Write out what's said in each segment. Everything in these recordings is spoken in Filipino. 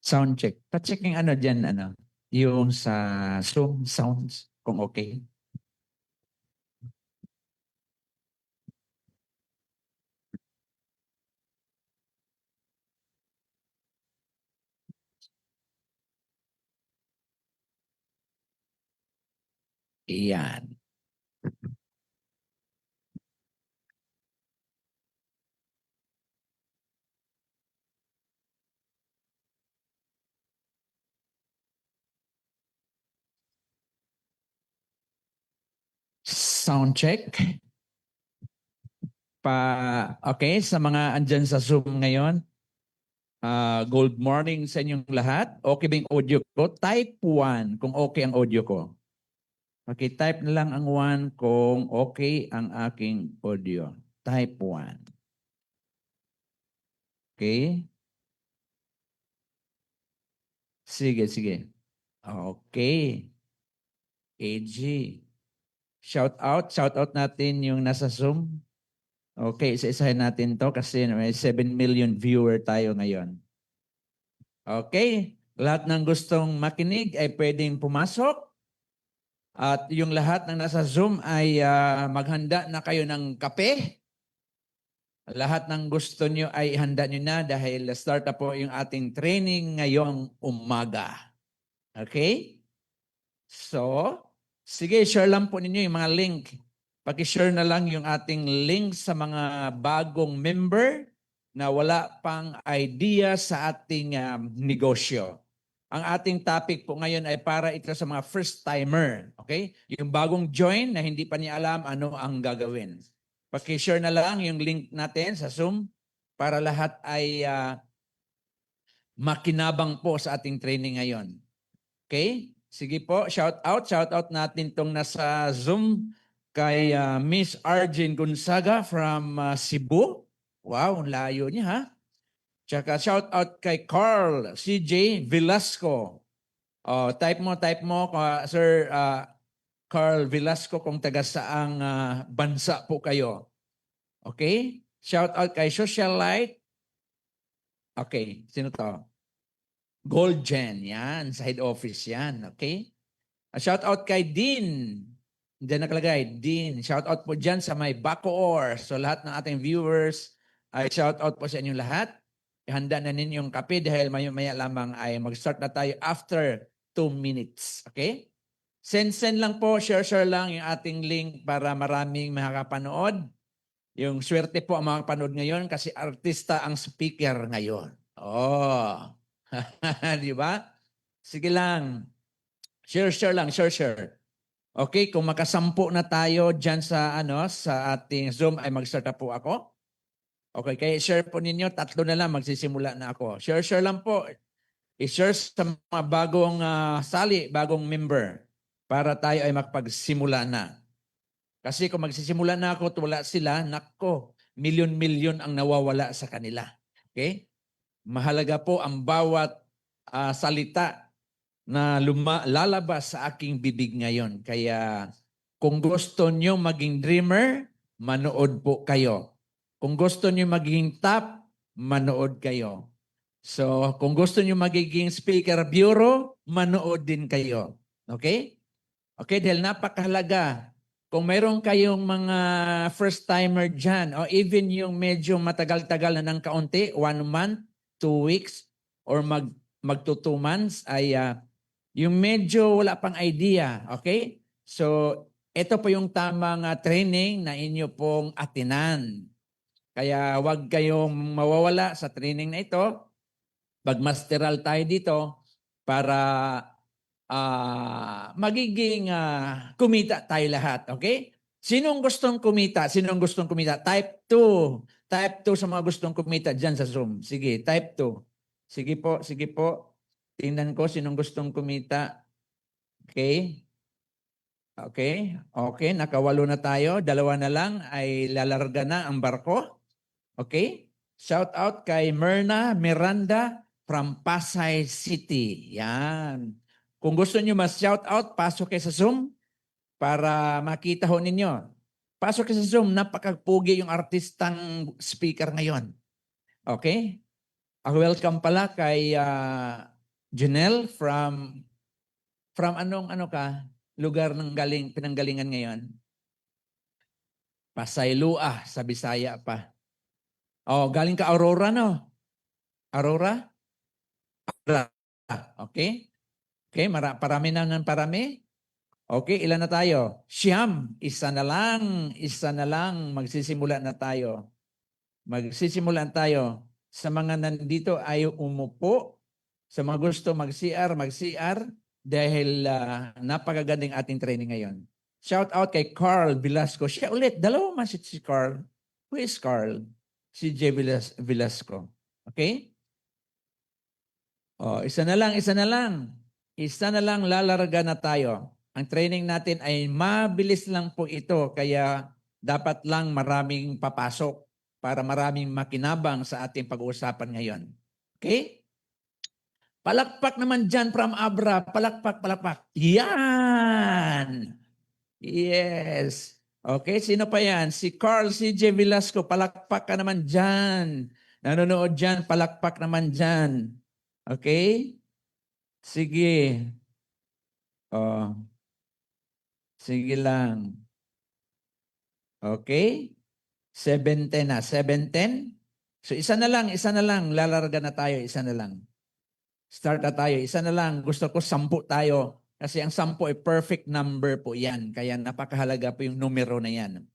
Sound check. Pa-check yung ano dyan, ano, yung sa Zoom sounds, kung okay. Iyan. Sound check. Okay, sa mga andyan sa Zoom ngayon, good morning sa inyong lahat. Okay ba yung audio ko? Type 1 kung okay ang audio ko. Okay, type na lang ang 1 kung okay ang aking audio. Type 1. Okay? Sige, sige. Okay. AG. Shout out natin yung nasa Zoom. Okay, isa-isahin natin to kasi may 7 million viewer tayo ngayon. Okay, lahat ng gustong makinig ay pwedeng pumasok. At yung lahat ng nasa Zoom ay maghanda na kayo ng kape. Lahat ng gusto nyo ay handa nyo na dahil start na po yung ating training ngayong umaga. Okay? So, sige, share lang po ninyo yung mga link. Paki-share na lang yung ating link sa mga bagong member na wala pang idea sa ating negosyo. Ang ating topic po ngayon ay para ito sa mga first-timer. Okay? Yung bagong join na hindi pa niya alam ano ang gagawin. Paki-share na lang yung link natin sa Zoom para lahat ay makinabang po sa ating training ngayon. Okay? Sige po, shout out natin tong nasa Zoom kay Miss Arjen Gonzaga from Cebu. Wow, ang layo niya ha. Tsaka shout out kay Carl CJ Velasco. Type mo, Sir Carl Velasco kung taga saang bansa po kayo. Okay? Shout out kay Socialite. Okay, sino to? Gold Gen, yan. Sa head office yan. Okay? Shout out kay Dean. Diyan nakalagay, Dean. Shout out po dyan sa may Bacoor. So lahat ng ating viewers, ay shout out po sa inyong lahat. Ihanda na ninyong kape dahil maya lamang ay mag-start na tayo after 2 minutes. Okay? Send lang po, share lang yung ating link para maraming makakapanood. Yung swerte po ang makakapanood ngayon kasi artista ang speaker ngayon. Oh. Di ba? Sige lang. Share lang, share. Okay, kung makasampu na tayo dyan sa sa ating Zoom ay mag-start na po ako. Okay, kaya share po ninyo, 3 na lang magsisimula na ako. Share lang po. I-share sa mga bagong bagong member para tayo ay makapagsimula na. Kasi kung magsisimula na ako at wala sila, nako, milyon-milyon ang nawawala sa kanila. Okay? Mahalaga po ang bawat salita na lalabas sa aking bibig ngayon. Kaya kung gusto nyo maging dreamer, manood po kayo. Kung gusto nyo maging top, manood kayo. So, kung gusto nyo magiging speaker bureau, manood din kayo. Okay? Okay, dahil napakahalaga. Kung mayroon kayong mga first-timer dyan, o even yung medyo matagal-tagal na ng kaunti, 1 month, 2 weeks, or magto 2 months, ay yung medyo wala pang idea, okay? So, ito po yung tamang training na inyo pong atinan. Kaya wag kayong mawawala sa training na ito. Pagmasteral tayo dito para magiging kumita tayo lahat, okay? Sinong gustong kumita? Type 2. Type 2 sa mga gustong kumita dyan sa Zoom. Sige, type 2. Sige po. Tingnan ko sinong gustong kumita. Okay? Okay, nakawalo na tayo. 2 na lang ay lalarga na ang barko. Okay? Shout out kay Myrna Miranda from Pasay City. Yan. Kung gusto niyo mas shout out, pasok kayo sa Zoom para makita ho ninyo. Pasok kayo sa Zoom, napakapugi yung artistang speaker ngayon. Okay? Welcome pala kay Janelle, from anong lugar ng pinanggalingan ngayon? Pasaylua, sa Bisaya pa. Oh, galing ka Aurora, no? Aurora? Okay? Okay, parami na ng parami. Okay, ilan na tayo? Siyam. Isa na lang. Magsisimula na tayo. Magsisimula tayo. Sa mga nandito ay umupo. Sa mga gusto mag-CR dahil napakagandang ating training ngayon. Shout out kay Carl Velasco. Siya ulit, dalawa man si Carl. Who is Carl? Si J. Velasco. Okay? Oh, isa na lang. Isa na lang, lalarga na tayo. Ang training natin ay mabilis lang po ito, kaya dapat lang maraming papasok para maraming makinabang sa ating pag-uusapan ngayon. Okay? Palakpak naman dyan from Abra. Palakpak. Yan! Yes. Okay, sino pa yan? Si Carl C.J. Velasco. Palakpak ka naman dyan. Nanonood dyan, palakpak naman dyan. Okay? Sige. Oh. Sige lang. Okay? 7:10 na. 7:10? So isa na lang. Lalarga na tayo, isa na lang. Start na tayo, isa na lang. Gusto ko 10 tayo. Kasi ang 10 ay perfect number po yan. Kaya napakahalaga po yung numero na yan.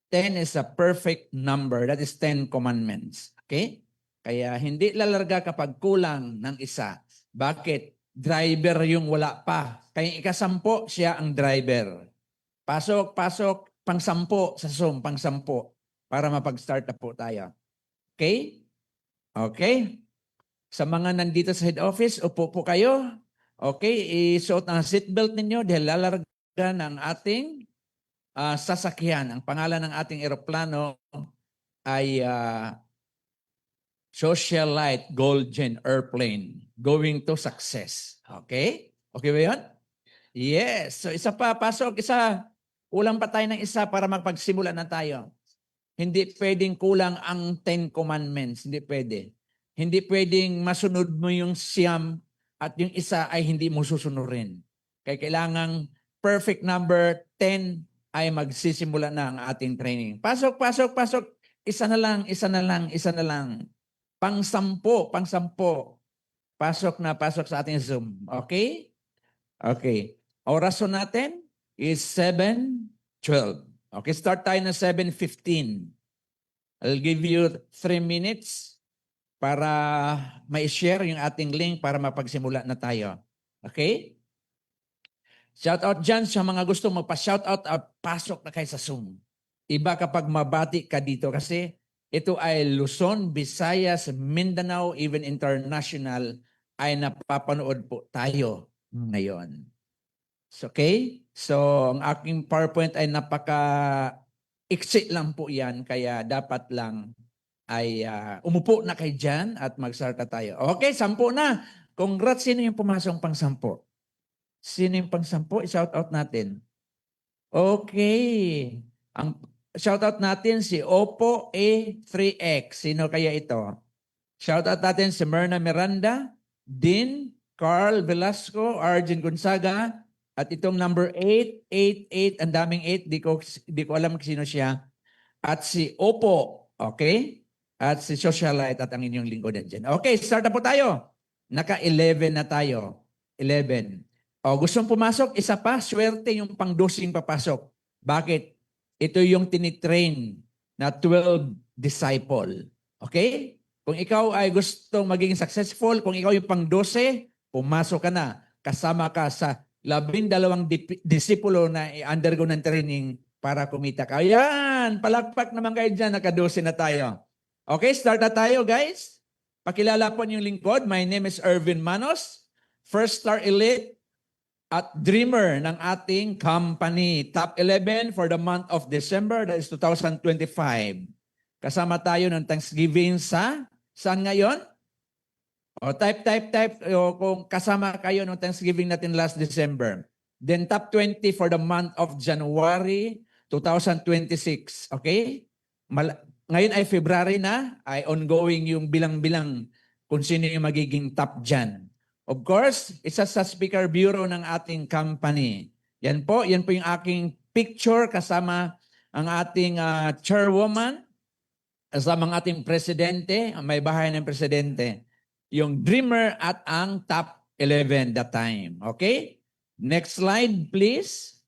10 is a perfect number. That is 10 commandments. Okay? Kaya hindi lalarga kapag kulang ng isa. Bakit? Driver yung wala pa. Kaya ika-10, siya ang driver. Pasok, pang-10 sa Zoom, pang-10 para mapag-start na po tayo. Okay? Okay? Sa mga nandito sa head office, upo po kayo. Okay? Isuot ang seatbelt ninyo dahil lalarga ng ating sasakyan. Ang pangalan ng ating eroplano ay Socialite Golden Airplane going to success. Okay? Okay ba yun? Yes. So isa pa, pasok, isa. Kulang pa tayo ng isa para magpagsimula na tayo. Hindi pwedeng kulang ang 10 commandments. Hindi pwede. Hindi pwedeng masunod mo yung siyam at yung isa ay hindi mo susunurin. Kaya kailangang perfect number 10 ay magsisimula na ang ating training. Pasok. Isa na lang. Pang-10. Pasok sa ating Zoom. Okay? Okay. Orason natin is 7:12. Okay, start tayo na 7:15. I'll give you 3 minutes para ma-share yung ating link para mapagsimula na tayo. Okay? Shout out dyan sa mga gusto magpa-shout out at pasok na kayo sa Zoom. Iba kapag mabati ka dito kasi ito ay Luzon, Visayas, Mindanao, even international ay napapanood po tayo ngayon. Okay? So, ang aking PowerPoint ay napaka-iksi lang po yan, kaya dapat lang ay umupo na kayo dyan at mag-start na tayo. Okay, 10 na. Congrats, sino yung pumasok pang-10? Sino yung pang-10? I-shout out natin. Okay. Ang shout out natin si Oppo A3X. Sino kaya ito? Shout out natin si Myrna Miranda, Dean, Carl Velasco, Arjen Gonzaga, at itong number 888, ang daming 8, di ko alam sino siya. At si Oppo, okay? At si Socialite at ang inyong lingkod dyan. Okay, start na po tayo. Naka-11 na tayo. 11. O, gustong pumasok, isa pa, swerte yung pang-dosing papasok. Bakit? Ito yung tinitrain na 12 disciple. Okay? Kung ikaw ay gustong maging successful, kung ikaw yung pang-12, pumasok ka na. Kasama ka sa 12 disipulo na i-undergo ng training para kumita ka. Ayan, palakpak naman kayo dyan, naka-12 na tayo. Okay, start na tayo guys. Pakilala po yung lingkod. My name is Ervin Manos, First Star Elite at Dreamer ng ating company. Top 11 for the month of December, that is 2025. Kasama tayo ng Thanksgiving saan ngayon? O, type. O, kung kasama kayo ng Thanksgiving natin last December. Then top 20 for the month of January 2026. Okay? Ngayon ay February na, ay ongoing yung bilang-bilang kung sino yung magiging top dyan. Of course, isa sa speaker bureau ng ating company. Yan po yung aking picture kasama ang ating chairwoman, kasama ang ating presidente, ang may bahay ng presidente, yung dreamer at ang top 11 that time. Okay? Next slide, please.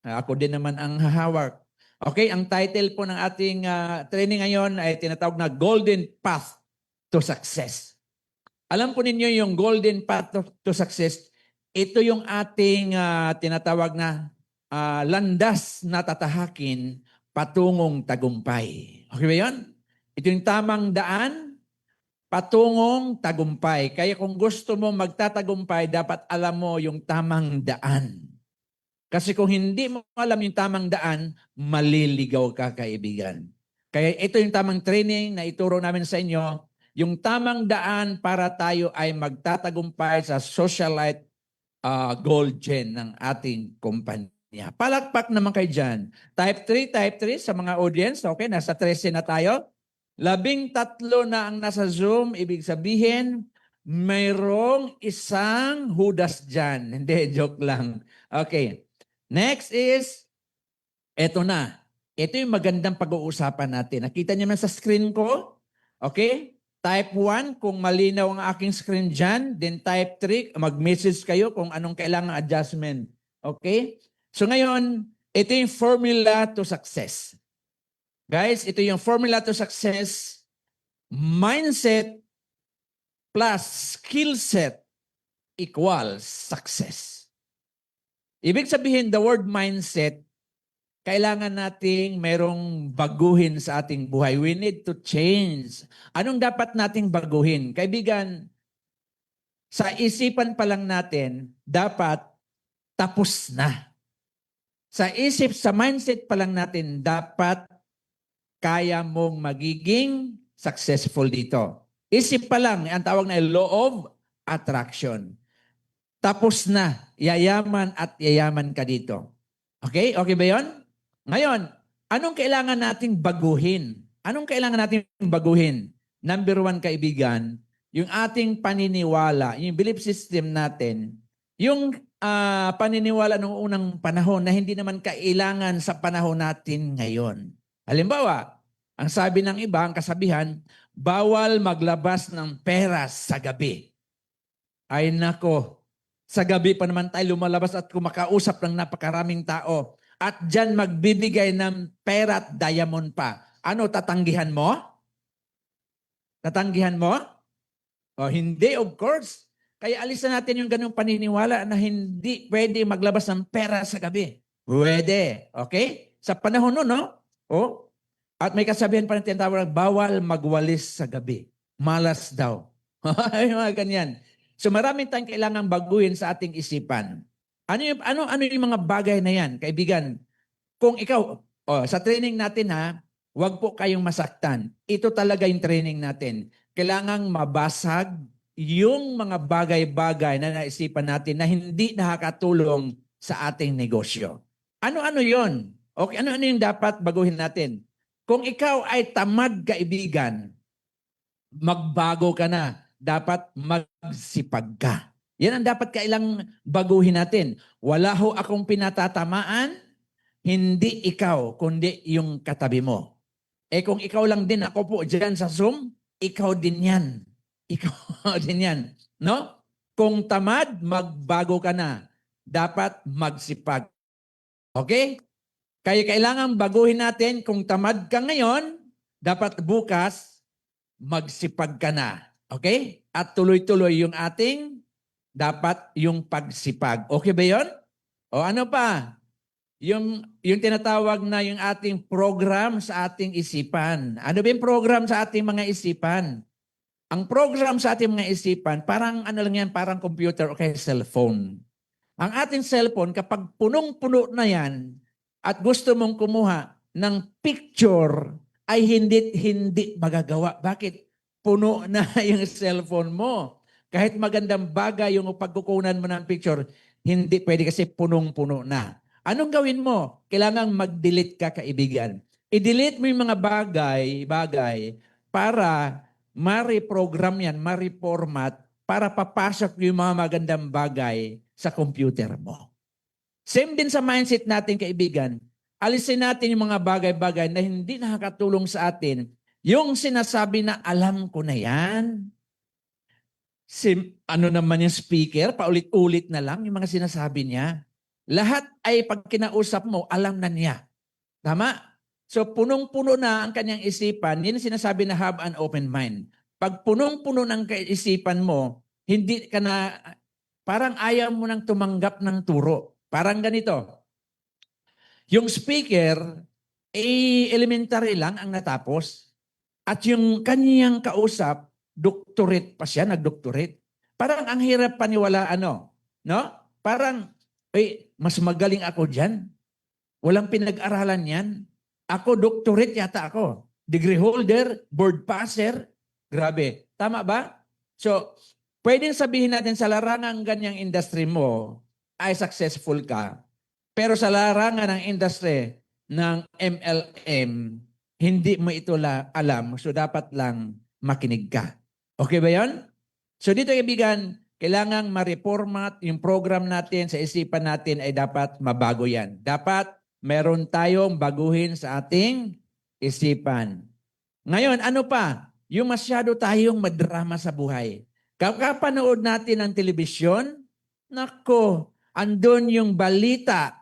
Ako din naman ang hahawak. Okay, ang title po ng ating training ngayon ay tinatawag na Golden Path to Success. Alam po ninyo yung Golden Path to Success, ito yung ating tinatawag na landas na tatahakin patungong tagumpay. Okay ba yun? Ito yung tamang daan patungong tagumpay. Kaya kung gusto mo magtatagumpay, dapat alam mo yung tamang daan. Kasi kung hindi mo alam yung tamang daan, maliligaw ka, kaibigan. Kaya ito yung tamang training na ituro namin sa inyo, yung tamang daan para tayo ay magtatagumpay sa socialite gold gen ng ating kumpanya. Palakpak naman kayo dyan. Type 3 sa mga audience. Okay, nasa 13 na tayo. 13 na ang nasa Zoom. Ibig sabihin, mayroong isang hudas dyan. Hindi, joke lang. Okay. Next is, eto na. Ito yung magandang pag-uusapan natin. Nakita niyo naman sa screen ko? Okay? Type 1, kung malinaw ang aking screen dyan. Then type 3, mag-message kayo kung anong kailangan adjustment. Okay? So ngayon, ito yung formula to success. Guys, ito yung formula to success. Mindset plus skill set equals success. Ibig sabihin, the word mindset, kailangan nating merong baguhin sa ating buhay. We need to change. Anong dapat nating baguhin? Kaibigan, sa isipan pa lang natin, dapat tapos na. Sa mindset pa lang natin, dapat kaya mong magiging successful dito. Isip pa lang, ang tawag na law of attraction. Tapos na, yayaman at yayaman ka dito. Okay? Okay ba yon? Ngayon, anong kailangan nating baguhin? Anong kailangan nating baguhin? Number 1, kaibigan, yung ating paniniwala, yung belief system natin, yung paniniwala ng unang panahon na hindi naman kailangan sa panahon natin ngayon. Halimbawa, ang sabi ng iba, ang kasabihan, bawal maglabas ng pera sa gabi. Ay nako, sa gabi pa naman tayo lumalabas at kumakausap ng napakaraming tao. At dyan magbibigay ng pera at diamond pa. Ano, tatanggihan mo? Tatanggihan mo? O hindi, of course. Kaya alisan natin yung ganung paniniwala na hindi pwede maglabas ng pera sa gabi. Pwede. Okay? Sa panahon nun, no? O? At may kasabihan pa ng tinatawag, bawal magwalis sa gabi. Malas daw. Yung mga ganyan. So maraming tayong kailangang baguhin sa ating isipan. Ano yung mga bagay na yan, kaibigan? Kung ikaw, sa training natin ha, huwag po kayong masaktan. Ito talaga yung training natin. Kailangang mabasag yung mga bagay-bagay na naisipan natin na hindi nakakatulong sa ating negosyo. Ano-ano yon? Okay, ano-ano yung dapat baguhin natin? Kung ikaw ay tamad, kaibigan, magbago ka na. Dapat magsipag ka. Yan ang dapat kailang baguhin natin. Wala ho akong pinatatamaan, hindi ikaw, kundi yung katabi mo. Eh kung ikaw lang din, ako po dyan sa Zoom, ikaw din yan. Ikaw din yan. No? Kung tamad, magbago ka na. Dapat magsipag. Okay? Kaya kailangan baguhin natin, kung tamad ka ngayon, dapat bukas, magsipag ka na. Okay? At tuloy-tuloy yung ating dapat yung pagsipag. Okay ba yon? O ano pa? Yung tinatawag na yung ating program sa ating isipan. Ano ba yung program sa ating mga isipan? Ang program sa ating mga isipan, parang ano lang yan, parang computer o kaya cellphone. Ang ating cellphone, kapag punong-puno na yan at gusto mong kumuha ng picture, ay hindi magagawa. Bakit? Puno na yung cellphone mo. Kahit magandang bagay yung pagkukunan mo ng picture, hindi pwede kasi punong-puno na. Anong gawin mo? Kailangan mag-delete ka, kaibigan. I-delete mo yung mga bagay para ma-reprogram yan, ma-reformat para papasok yung mga magandang bagay sa computer mo. Same din sa mindset natin, kaibigan. Alisin natin yung mga bagay-bagay na hindi nakakatulong sa atin. Yung sinasabi na alam ko na yan. Ano naman yung speaker, paulit-ulit na lang yung mga sinasabi niya. Lahat ay pag kinausap mo, alam na niya. Tama? So punong-puno na ang kanyang isipan, yun ang sinasabi na have an open mind. Pag punong-puno ng kaisipan mo, hindi ka na, parang ayaw mo nang tumanggap ng turo. Parang ganito, yung speaker, elementary lang ang natapos. At yung kanyang kausap, doctorate pa siya, nag-doctorate. Parang ang hirap paniwalaan, no? Parang, mas magaling ako dyan. Walang pinag-aralan yan. Ako, doctorate yata ako. Degree holder, board passer. Grabe. Tama ba? So, pwedeng sabihin natin sa larangang ganyang industry mo ay successful ka. Pero sa larangan ng industry ng MLM, hindi mo ito alam. So, dapat lang makinig ka. Okay ba yon? So, dito kaibigan, kailangang ma-reformat yung program natin sa isipan natin ay dapat mabago yan. Dapat meron tayong baguhin sa ating isipan. Ngayon, ano pa? Yung masyado tayong madrama sa buhay. Kapanood natin ng telebisyon, nako, andun yung balita,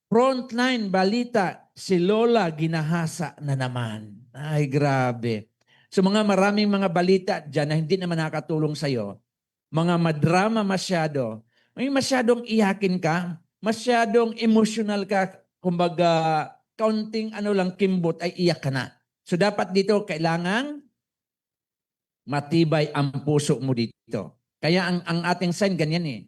frontline balita, si Lola ginahasa na naman. Ay, grabe. So maraming mga balita dyan na hindi naman nakatulong sa'yo, mga madrama masyado, may masyadong iyakin ka, masyadong emotional ka, kumbaga, kaunting lang kimbot ay iyak ka na. So dapat dito kailangang matibay ang puso mo dito. Kaya ang ating sign ganyan eh.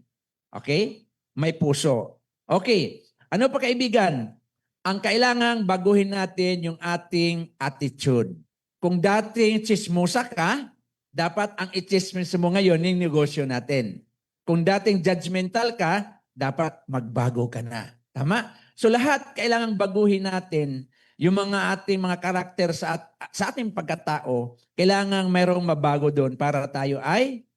Okay? May puso. Okay. Ano pa kaibigan? Ang kailangang baguhin natin yung ating attitude. Kung dating chismosa ka, dapat ang i-chismis mo ngayon yung negosyo natin. Kung dating judgmental ka, dapat magbago ka na. Tama? So lahat kailangang baguhin natin yung mga ating mga karakter sa ating pagkatao. Kailangang mayroong mabago doon para tayo ay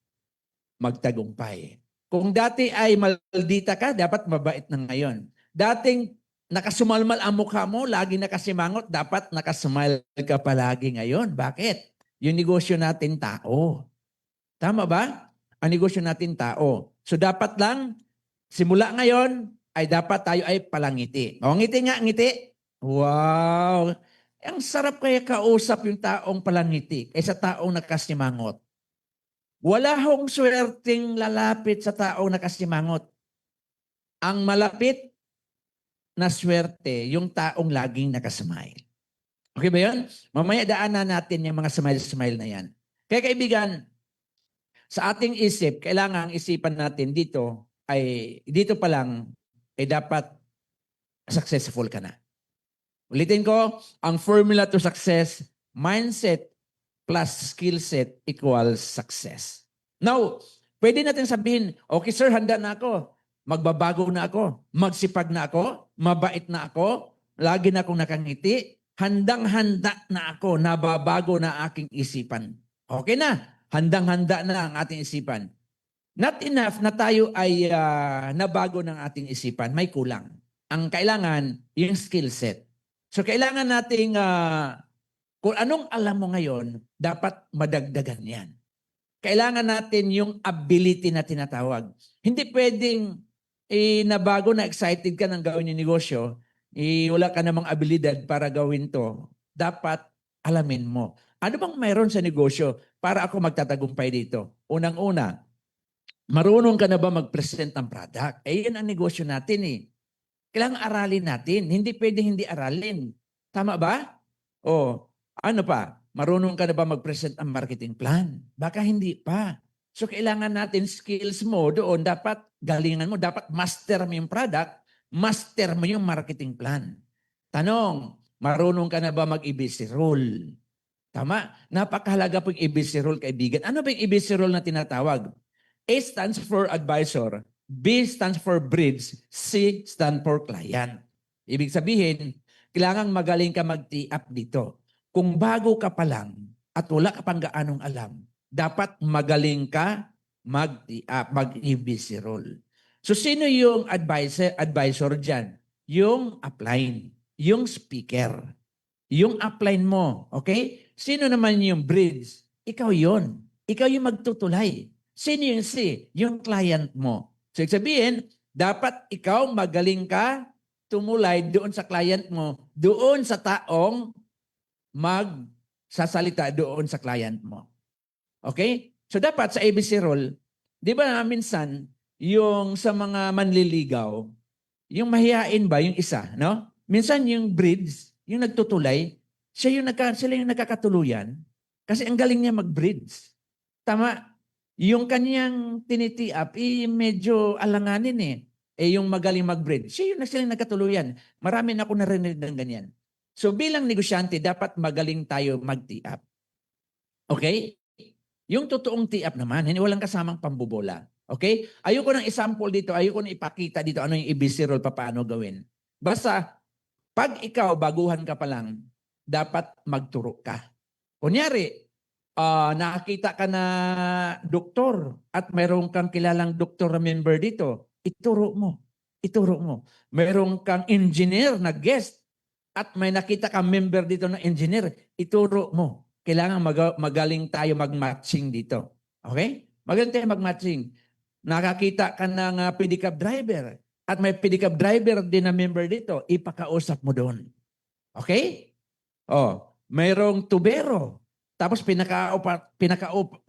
magtagumpay. Kung dati ay maldita ka, dapat mabait na ngayon. Dating nakasumalmal ang mukha mo, lagi nakasimangot, dapat nakasmile ka palagi ngayon. Bakit? Yung negosyo natin tao. Tama ba? Ang negosyo natin tao. So dapat lang, simula ngayon, ay dapat tayo ay palangiti. O, ngiti nga, ngiti. Wow! Ang sarap kaya kausap yung taong palangiti kaysa taong nakasimangot. Wala hong swerteng lalapit sa taong nakasimangot. Ang malapit na swerte, yung taong laging nakasmile. Okay ba yun? Mamaya daanan natin yung mga smile-smile na yan. Kaya kaibigan, sa ating isip, kailangan ang isipan natin dito pa lang, ay dapat successful ka na. Ulitin ko, ang formula to success, mindset plus skill set equals success. Now, pwede natin sabihin, okay sir, handa na ako. Magbabago na ako. Magsipag na ako. Mabait na ako. Lagi na akong nakangiti. Handang-handa na ako. Nababago na aking isipan. Okay na. Handang-handa na ang ating isipan. Not enough na tayo ay nabago ng ating isipan. May kulang. Ang kailangan, yung skill set. So kailangan nating, kung anong alam mo ngayon, dapat madagdagan yan. Kailangan natin yung ability na tinatawag. Hindi pwedeng nabago na excited ka ng gawin yung negosyo, wala ka namang abilidad para gawin to. Dapat alamin mo. Ano bang mayroon sa negosyo para ako magtatagumpay dito? Unang-una, marunong ka na ba mag-present ng product? Yan ang negosyo natin eh. Kailangan aralin natin. Hindi pwedeng hindi aralin. Tama ba? O, ano pa? Marunong ka na ba mag-present ang marketing plan? Baka hindi pa. So kailangan natin skills mo doon, dapat galingan mo, dapat master mo yung product, master mo yung marketing plan. Tanong, marunong ka na ba mag-ABC rule? Tama? Napakahalaga po yung ABC rule, kaibigan. Ano ba yung ABC rule na tinatawag? A stands for advisor, B stands for bridge, C stands for client. Ibig sabihin, kailangan magaling ka mag-tee up dito. Kung bago ka pa lang at wala ka pang gaanong alam, dapat magaling ka mag-EBC role. So sino yung advisor dyan? Yung upline, yung speaker, yung upline mo, okay? Sino naman yung bridge? Ikaw yon. Ikaw yung magtutulay. Sino yung si? Yung client mo. So sabihin, dapat ikaw magaling ka tumulay doon sa client mo, doon sa taong magsasalita doon sa client mo. Okay? So dapat sa ABC role, di ba minsan, yung sa mga manliligaw, yung mahihain ba, yung isa, no? Minsan yung bridge, yung nagtutulay, sila yung nagkakatuluyan kasi ang galing niya mag-bridge. Tama? Yung kanyang tinitiap, medyo alanganin eh. Yung magaling mag-bridge, sila yung nagkatuluyan. Marami na ako narinig ng ganyan. So bilang negosyante, dapat magaling tayo mag-tiap. Okay? Yung totoong tiap naman, hindi walang kasamang pambubola. Okay? Ayoko ng example dito, ayoko na ipakita dito ano yung ABC role, paano gawin. Basta, pag ikaw, baguhan ka pa lang, dapat magturo ka. Kunyari, nakakita ka na doktor at mayroon kang kilalang doktor na member dito, ituro mo. Ituro mo. Mayroon kang engineer na guest at may nakita kang member dito na engineer, ituro mo. Kailangan magaling tayo mag-matching dito. Okay? Magaling tayo mag-matching. Nakakita ka ng pedicab driver at may pedicab driver din na member dito, ipakausap mo doon. Okay? Mayroong tubero. Tapos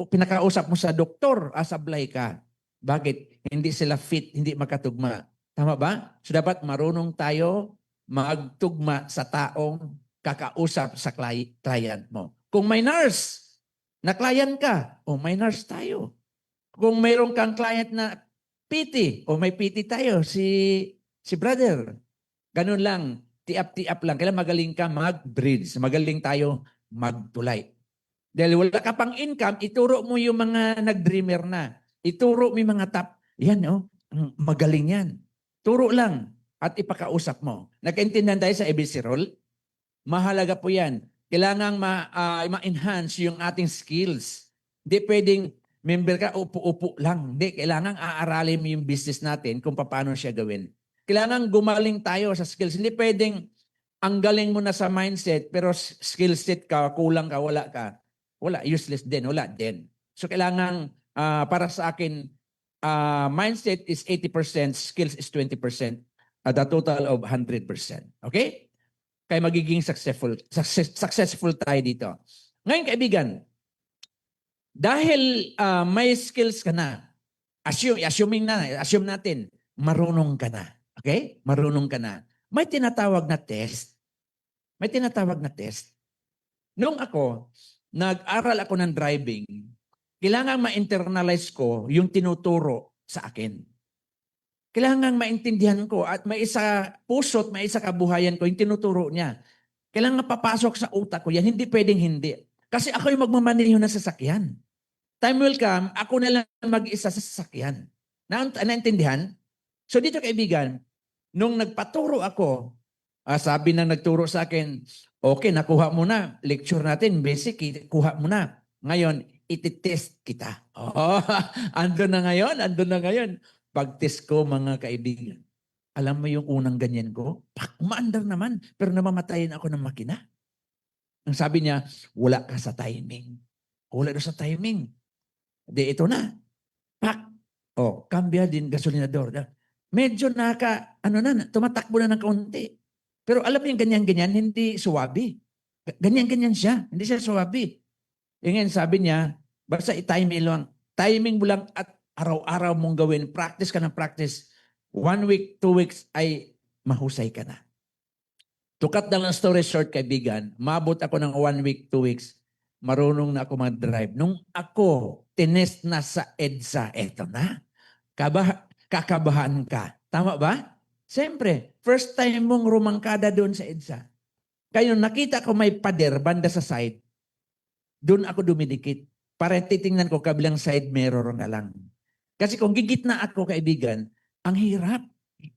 pinakausap mo sa doktor, sablay ka. Bakit? Hindi sila fit, hindi makatugma. Tama ba? So dapat marunong tayo magtugma sa taong kakausap sa client mo. Kung may nurse na client ka, may nurse tayo. Kung mayroon kang client na PT, may PT tayo, si brother. Ganun lang, tiap-tiap lang. Kailangan magaling ka mag-bridge. Magaling tayo magtulay. Dahil wala ka pang income, ituro mo yung mga nag-dreamer na. Ituro mo yung mga top. Yan, magaling yan. Turo lang at ipakausap mo. Nakaintindihan tayo sa ABC role? Mahalaga po yan. Kailangang ma-enhance yung ating skills. Hindi pwedeng member ka, upo-upo lang. Hindi, kailangang aaralin mo yung business natin kung paano siya gawin. Kailangan gumaling tayo sa skills. Hindi pwedeng ang galing mo na sa mindset pero skill set ka, kulang ka, wala ka. Wala, useless din, wala din. So kailangan, para sa akin, mindset is 80%, skills is 20%, at a total of 100%. Okay? Kaya magiging successful tayo dito. Ngayon kaibigan, dahil may skills ka na, assume natin, marunong ka na. Okay? Marunong ka na. May tinatawag na test. May tinatawag na test. Nung nag-aral ako ng driving, kailangan ma-internalize ko yung tinuturo sa akin. Kailangan maintindihan ko at may isa puso't may isa kabuhayan ko yung tinuturo niya. Kailangan papasok sa utak ko yan. Hindi pwedeng hindi. Kasi ako yung magmamaneho ng sasakyan. Time will come, ako na lang mag-isa sa sasakyan. Naintindihan? So dito kaibigan, nung nagpaturo ako, sabi ng nagturo sa akin, okay, nakuha mo na. Lecture natin, basic, kuha mo na. Ngayon, ititest kita. Ando na ngayon. Pag-test ko, mga kaibigan, alam mo yung unang ganyan ko? Umaandar naman, pero namamatayin ako ng makina. Ang sabi niya, wala ka sa timing. Wala ka sa timing. Di ito na. Pak. Cambia din gasolinador. Medyo tumatakbo na ng kaunti. Pero alam mo yung ganyan-ganyan, hindi suwabi. Ganyan-ganyan siya. Hindi siya suwabi. Ngayon sabi niya, basta i-timing lang. Timing mo lang at araw-araw mong gawin. Practice ka ng practice. 1 week, 2 weeks ay mahusay ka na. To cut down ang story short, kaibigan, mabot ako ng 1 week, 2 weeks, marunong na ako mag-drive. Nung ako, tinest na sa EDSA, eto na. Kakabahan ka. Tama ba? Siyempre, first time mong rumangkada doon sa EDSA. Kaya nakita ko may pader, banda sa side, doon ako dumidikit. Para titingnan ko kabilang side mirror na lang. Kasi kung gigitna ako, kaibigan, ang hirap.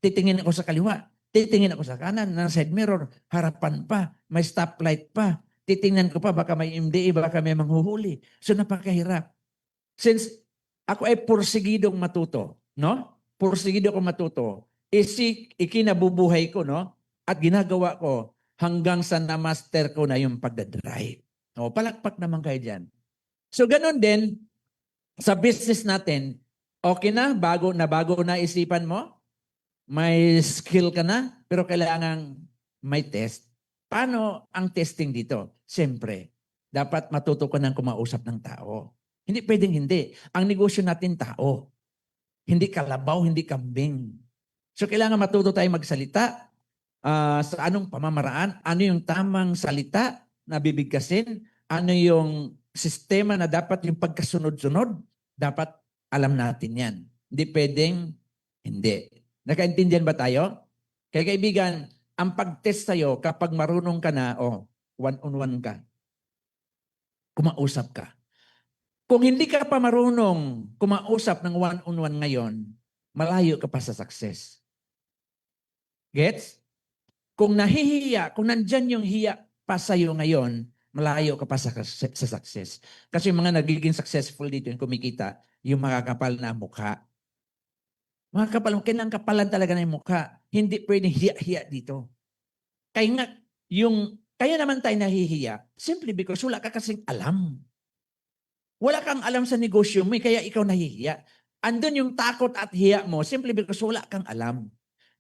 Titingin ako sa kaliwa. Titingin ako sa kanan, ng side mirror, harapan pa, may stoplight pa. Titingnan ko pa, baka may MDA, baka may manghuhuli. So napakahirap. Since Ako ay porsigidong matuto, no? Porsigido ko matuto. Ikinabubuhay ko, no? At ginagawa ko hanggang sa na-master ko na yung pagdadrive. O, palakpak naman kayo dyan. So, ganun din, sa business natin, okay na, bago na isipan mo, may skill ka na, pero kailangan may test. Paano ang testing dito? Siyempre, dapat matuto ka ng kumausap ng tao. Hindi pwedeng hindi. Ang negosyo natin tao. Hindi kalabaw, hindi kambing. So kailangan matuto tayo magsalita sa anong pamamaraan, ano yung tamang salita na bibigkasin, ano yung sistema na dapat yung pagkasunod-sunod, dapat alam natin yan. Hindi pwedeng hindi. Nakaintindihan ba tayo? Kaya kaibigan, ang pag-test sa'yo kapag marunong ka na, one-on-one ka, kumausap ka. Kung hindi ka pa marunong kumausap ng one-on-one ngayon, malayo ka pa sa success. Gets? Kung nahihiya, kung nandyan yung hiya pa sa'yo ngayon, malayo ka pa sa success. Kasi yung mga nagiging successful dito, yung kumikita, yung makakapal na mukha. Mga kapal, kailangan kapalan talaga ng mukha. Hindi pwedeng hiya-hiya dito. Kaya naman tayo nahihiya, simply because wala ka kasing alam. Wala kang alam sa negosyo mo, kaya ikaw nahihiya. Andun yung takot at hiya mo, simply because wala kang alam.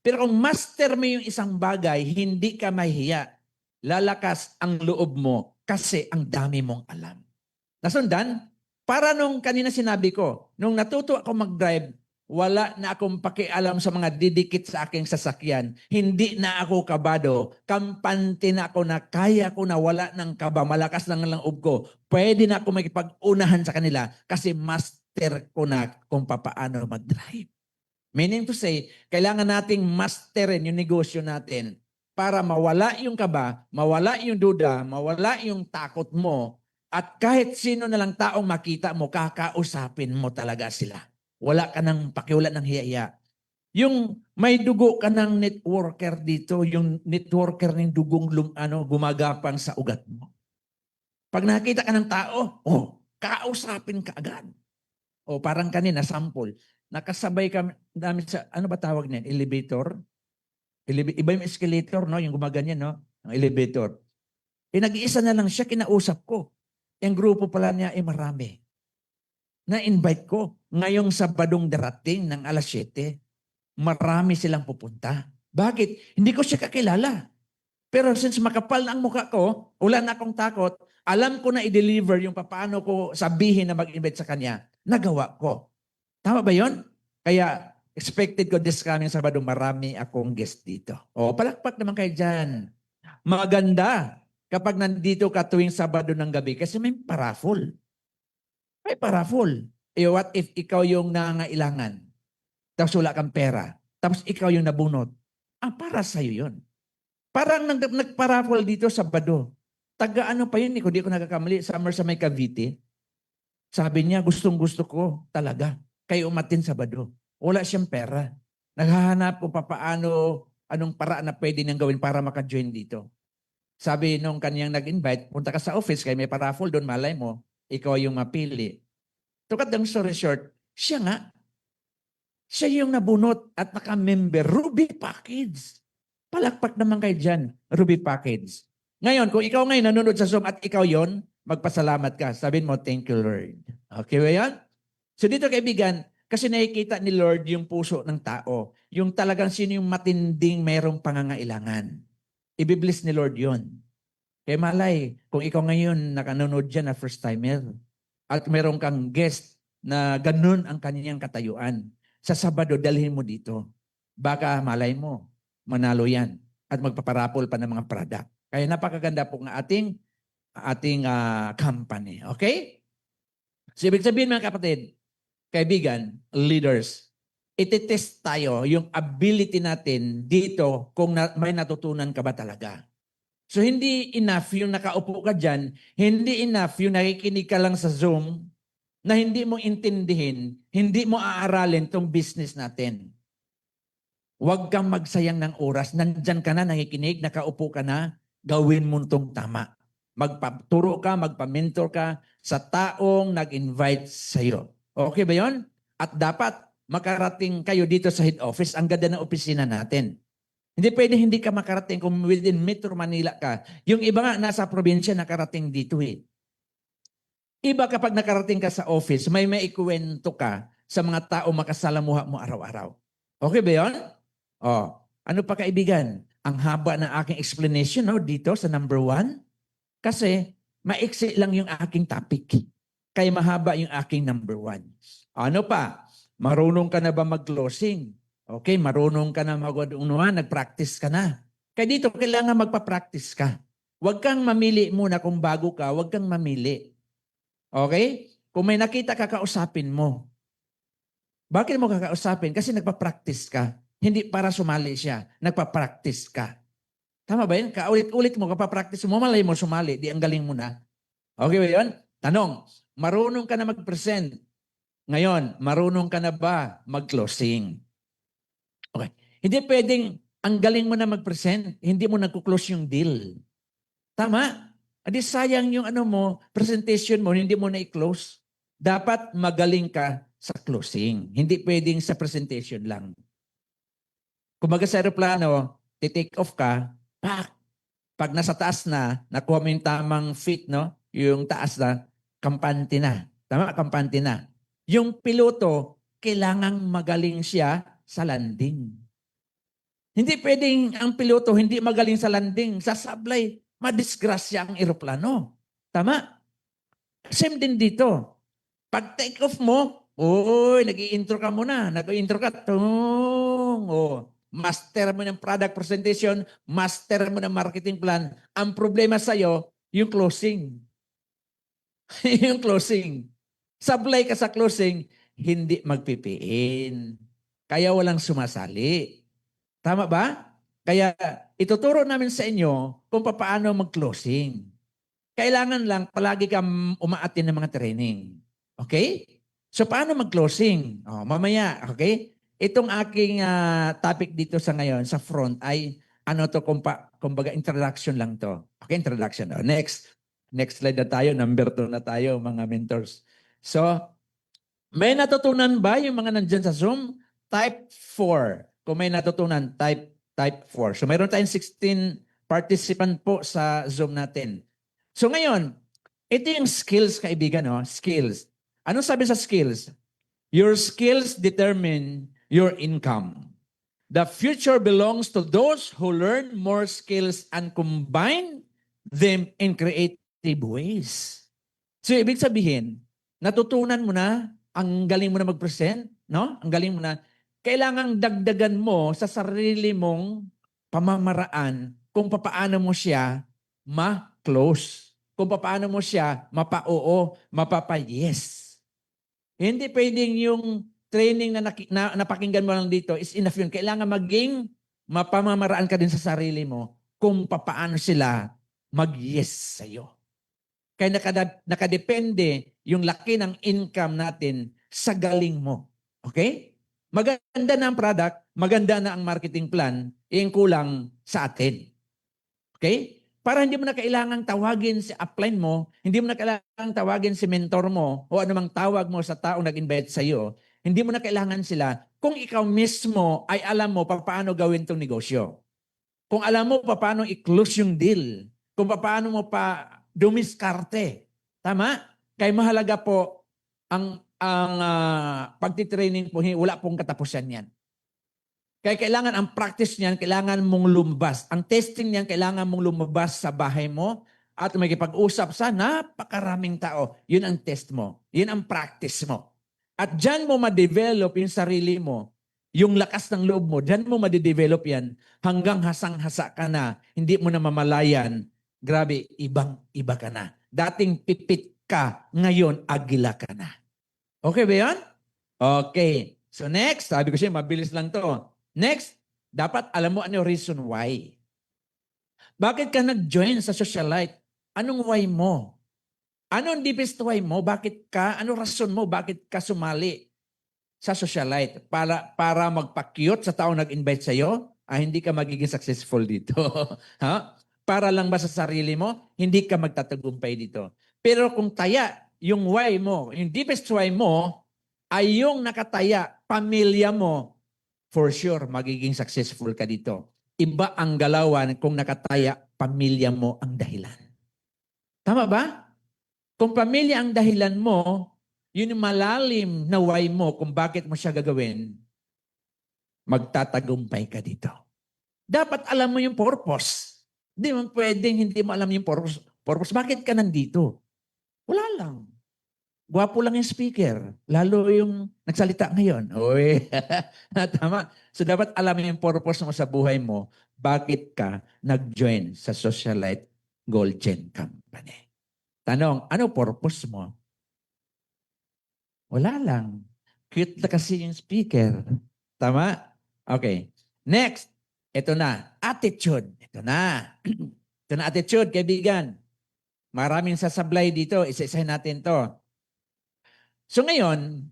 Pero kung master mo yung isang bagay, hindi ka mahihiya. Lalakas ang loob mo kasi ang dami mong alam. Nasundan? Para nung kanina sinabi ko, nung natuto ako mag-drive, wala na akong pakialam sa mga didikit sa aking sasakyan. Hindi na ako kabado. Kampante na ako na kaya ko na wala ng kaba. Malakas lang ang loob ko. Pwede na ako makipag-unahan sa kanila kasi master ko na kung paano mag-drive. Meaning to say, kailangan nating masterin yung negosyo natin para mawala yung kaba, mawala yung duda, mawala yung takot mo, at kahit sino na lang taong makita mo, kakausapin mo talaga sila. Wala ka nang pakiulat ng hiya-hiya. Yung may dugo ka ng networker dito, yung networker ng dugong gumagapang sa ugat mo. Pag nakita ka ng tao, kakausapin ka agad. Parang kanina, sample. Nakasabay kami namin sa, ano ba tawag niyan? Elevator? Iba yung escalator, no? Yung gumaganyan, no? Ang elevator. Nag-iisa na lang siya, kinausap ko. Yung grupo pala niya marami. Na-invite ko. Ngayong Sabadong darating ng alas 7, marami silang pupunta. Bakit? Hindi ko siya kakilala. Pero since makapal na ang mukha ko, wala na akong takot, alam ko na i-deliver yung paano ko sabihin na mag-invite sa kanya, nagawa ko. Tama ba yon? Kaya expected ko this coming Sabado, marami akong guest dito. Palakpak naman kayo dyan. Maganda kapag nandito ka tuwing Sabado ng gabi kasi may paraffol. May paraffol. What if ikaw yung nangangailangan? Tapos wala kang pera. Tapos ikaw yung nabunot. Para sa'yo yun. Parang nagparaffle dito Sabado. Taga-ano pa yun, hindi ko nagkakamali. Summer sa may Cavite. Sabi niya, gustong-gusto ko talaga. Kayo umatin Sabado. Wala siyang pera. Naghahanap ko anong paraan na pwede niyang gawin para maka-join dito. Sabi nung kanyang nag-invite, punta ka sa office, kaya may paraffle doon, malay mo, ikaw yung mapili. To cut the story short, siya yung nabunot at naka-member, Ruby Package. Palakpak naman kayo dyan, Ruby Package. Ngayon, kung ikaw ngayon nanonood sa Zoom at ikaw yon, magpasalamat ka. Sabihin mo, thank you Lord. Okay ba yan? So dito kaibigan, kasi nakikita ni Lord yung puso ng tao. Yung talagang sino yung matinding mayroong pangangailangan. Ibibless ni Lord yon. Kaya malay, kung ikaw ngayon nakanonood dyan na first timer, at meron kang guest na ganun ang kanyang katayuan, sa Sabado, dalhin mo dito. Baka malay mo, manalo yan at magpaparapol pa ng mga product. Kaya napakaganda po ng ating company. Okay? So, ibig sabihin mga kapatid, kaibigan, leaders, iti-test tayo yung ability natin dito kung may natutunan ka ba talaga. So, hindi enough yung nakaupo ka dyan, hindi enough yung nakikinig ka lang sa Zoom na hindi mo intindihin, hindi mo aaralin tong business natin. Huwag kang magsayang ng oras. Nandyan ka na, nakikinig, nakaupo ka na, gawin mo itong tama. Magpaturo ka, magpa-mentor ka sa taong nag-invite sa iyo. Okay ba yon? At dapat makarating kayo dito sa head office. Ang ganda ng opisina natin. Hindi pwede hindi ka makarating kung within Metro Manila ka. Yung iba nga nasa probinsya nakarating dito eh. Iba kapag nakarating ka sa office, may maikwento ka sa mga tao makasalamuha mo araw-araw. Okay ba yun? Oh, ano pa kaibigan? Ang haba ng aking explanation no, dito sa number 1. Kasi maiksi lang yung aking topic. Kaya mahaba yung aking number 1. Ano pa? Marunong ka na ba mag-closing? Okay, marunong ka na mag-unuan, nag-practice ka na. Kaya dito, kailangan magpa-practice ka. Huwag kang mamili muna kung bago ka, huwag kang mamili. Okay? Kung may nakita ka, kausapin mo. Bakit mo kakausapin? Kasi nagpa-practice ka. Hindi para sumali siya. Nagpa-practice ka. Tama ba yun? Kaulit-ulit mo, kapapractice mo, malay mo sumali. Di ang galing mo na. Okay ba yun? Tanong, marunong ka na mag-present. Ngayon, marunong ka na ba mag-closing? Okay. Hindi pwedeng ang galing mo na mag-present, hindi mo nagko-close yung deal. Tama? Adi sayang yung ano mo, presentation mo, hindi mo na i-close. Dapat magaling ka sa closing. Hindi pwedeng sa presentation lang. Kumbaga sa aeroplano, take off ka, pak! Pag nasa taas na, nakuha mo yung tamang fit, no? Yung taas na, kampante na. Tama? Kampante na. Yung piloto, kailangang magaling siya sa landing. Hindi pwedeng ang piloto hindi magaling sa landing. Sa sablay, madisgrasya ang eroplano. Tama? Same din dito. Pag take off mo, oy, nag-i-intro ka muna. Nag-i-intro ka. Tung. Oh, master mo ng product presentation, master mo ng marketing plan. Ang problema sa'yo, yung closing. yung closing. Sablay ka sa closing, hindi magpipiin. Kaya walang sumasali. Tama ba? Kaya ituturo namin sa inyo kung paano mag-closing. Kailangan lang palagi kang umaatin ng mga training. Okay? So paano mag-closing? Oh, mamaya, okay? Itong aking topic dito sa ngayon, sa front, ay ano to, kumbaga introduction lang to. Okay, introduction. Oh, next. Next slide na tayo. Number 2 na tayo, mga mentors. So, may natutunan ba yung mga nandyan sa Zoom? Type 4. Kung may natutunan, type 4. So, mayroon tayong 16 participant po sa Zoom natin. So, ngayon, ito yung skills, kaibigan, no? Skills. Ano sabi sa skills? Your skills determine your income. The future belongs to those who learn more skills and combine them in creative ways. So, ibig sabihin, natutunan mo na, ang galing mo na mag-present, no? Ang galing mo na. Kailangang dagdagan mo sa sarili mong pamamaraan kung papaano mo siya ma-close. Kung papaano mo siya mapa-oo, mapapa-yes. Hindi pwedeng yung training na napakinggan mo lang dito is enough yun. Kailangan maging mapamamaraan ka din sa sarili mo kung papaano sila mag-yes sa'yo. Kaya nakadepende yung laki ng income natin sa galing mo. Okay? Maganda na ang product, maganda na ang marketing plan, yung kulang sa atin. Okay? Para hindi mo na kailangang tawagin si upline mo, hindi mo na kailangang tawagin si mentor mo, o anumang tawag mo sa taong nag-invite sa iyo, hindi mo na kailangan sila kung ikaw mismo ay alam mo paano gawin itong negosyo. Kung alam mo paano i-close yung deal, kung paano mo pa dumiskarte. Tama? Kaya mahalaga po ang pagtitraining po, wala pong katapusan yan. Kaya kailangan ang practice niyan, kailangan mong lumabas. Ang testing niyan, kailangan mong lumabas sa bahay mo at makipag-usap sa napakaraming tao. Yun ang test mo. Yun ang practice mo. At dyan mo ma-develop yung sarili mo, yung lakas ng loob mo, dyan mo ma-develop yan hanggang hasang-hasa ka na, hindi mo na mamalayan. Grabe, ibang-iba ka na. Dating pipit ka, ngayon agila ka na. Okay ba yan? Okay. So next, sabi ko siya, mabilis lang to. Next, dapat alam mo ano yung reason why. Bakit ka nag-join sa socialite? Anong why mo? Anong deepest why mo? Anong rason mo? Bakit ka sumali sa socialite? Para magpa-cute sa taong nag-invite sa'yo? Hindi ka magiging successful dito. Ha? Para lang ba sa sarili mo? Hindi ka magtatagumpay dito. Pero kung taya, yung why mo, yung deepest why mo, ay yung nakataya, pamilya mo, for sure, magiging successful ka dito. Iba ang galawan kung nakataya, pamilya mo ang dahilan. Tama ba? Kung pamilya ang dahilan mo, yun yung malalim na why mo kung bakit mo siya gagawin, magtatagumpay ka dito. Dapat alam mo yung purpose. Hindi mo pwedeng hindi mo alam yung purpose. Bakit ka nandito? Wala lang. Gwapo lang yung speaker. Lalo yung nagsalita ngayon. Uy, tama. So dapat alam mo yung purpose mo sa buhay mo. Bakit ka nag-join sa Socialite Gold Gen Company? Tanong, ano purpose mo? Wala lang. Cute na kasi yung speaker. Tama? Okay. Next. Ito na. Attitude. Ito na. Ito na attitude, kaibigan. Maraming sasablay dito. Isa-isahin natin to. So ngayon,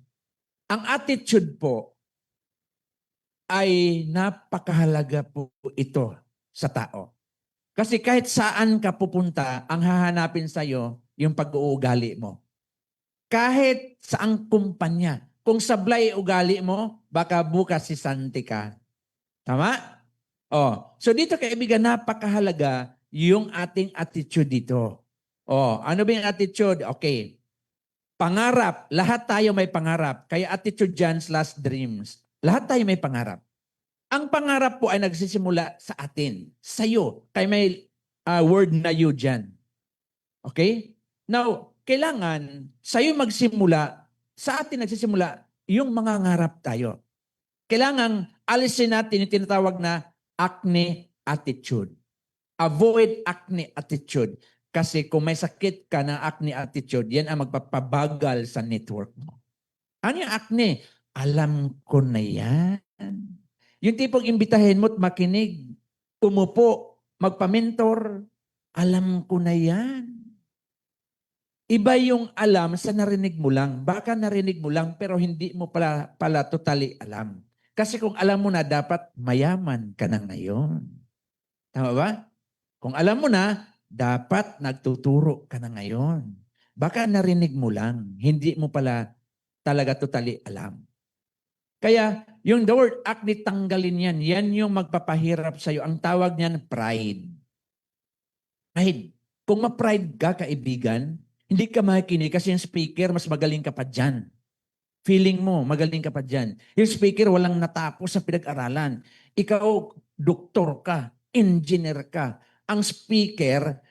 ang attitude po ay napakahalaga po ito sa tao. Kasi kahit saan ka pupunta, ang hahanapin sa'yo yung pag-uugali mo. Kahit saang kumpanya. Kung sablay ugali mo, baka bukas si Santi ka. Tama? Oh, so dito kaibigan, napakahalaga yung ating attitude dito. Oh, ano ba yung attitude? Okay. Pangarap. Lahat tayo may pangarap. Kaya attitude dyan / dreams. Lahat tayo may pangarap. Ang pangarap po ay nagsisimula sa atin. Sa'yo. Kaya may word na you dyan. Okay? Now, kailangan sa'yo magsimula, sa atin nagsisimula, yung mga ngarap tayo. Kailangan alisin natin yung tinatawag na acne attitude. Avoid acne attitude. Kasi kung may sakit ka ng acne attitude, yan ang magpapabagal sa network mo. Ano yung acne? Alam ko na yan. Yung tipong imbitahin mo't makinig, umupo, magpa-mentor, alam ko na yan. Iba yung alam sa narinig mo lang. Baka narinig mo lang pero hindi mo pala totally alam. Kasi kung alam mo na, dapat mayaman ka na ngayon. Tama ba? Kung alam mo na, dapat nagtuturo ka na ngayon. Baka narinig mo lang. Hindi mo pala talaga totally alam. Kaya yung the word acne, tanggalin yan. Yan yung magpapahirap sa'yo. Ang tawag niyan, pride. Pride. Kung ma-pride ka, kaibigan, hindi ka makikinig kasi yung speaker, mas magaling ka pa dyan. Feeling mo, magaling ka pa dyan. Yung speaker, walang natapos sa pinag-aralan. Ikaw, doktor ka, engineer ka. Ang speaker,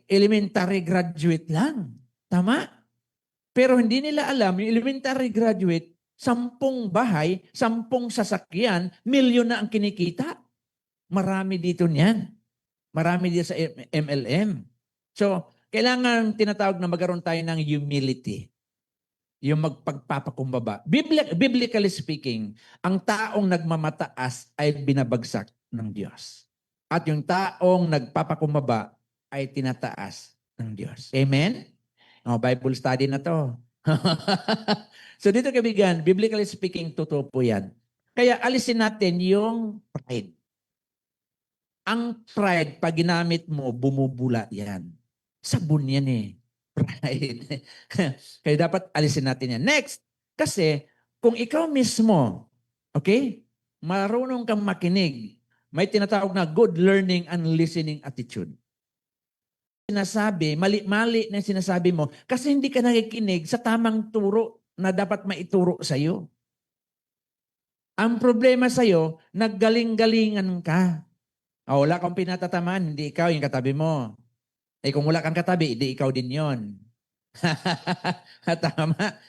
elementary graduate lang. Tama? Pero hindi nila alam, yung elementary graduate, 10 bahay, 10 sasakyan, milyon na ang kinikita. Marami dito niyan. Marami dito sa MLM. So, kailangan tinatawag na magkaroon tayo ng humility. Yung magpagpapakumbaba. Biblically speaking, ang taong nagmamataas ay binabagsak ng Diyos. At yung taong nagpapakumbaba ay tinataas ng Diyos. Amen? O, Bible study na to. So dito kaibigan, biblically speaking, totoo po yan. Kaya alisin natin yung pride. Ang pride, pag ginamit mo, bumubula yan. Sabon yan eh. Pride. Kaya dapat alisin natin yan. Next, kasi kung ikaw mismo, okay, marunong kang makinig, may tinatawag na good learning and listening attitude. Sinasabi, mali-mali na sinasabi mo kasi hindi ka nakikinig sa tamang turo na dapat maituro sa iyo. Ang problema sa iyo, naggaling-galingan ka. Wala kang pinatataman, hindi ikaw yung katabi mo. Kung wala kang katabi, hindi ikaw din yon. Tama.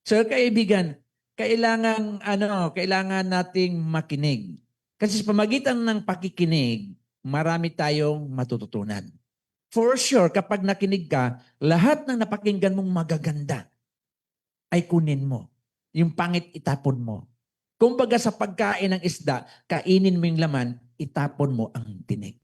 So kaibigan, kailangan nating makinig. Kasi sa pamagitan ng pakikinig, marami tayong matututunan. For sure, kapag nakinig ka, lahat ng napakinggan mong magaganda ay kunin mo. Yung pangit, itapon mo. Kumbaga sa pagkain ng isda, kainin mo yung laman, itapon mo ang tinik.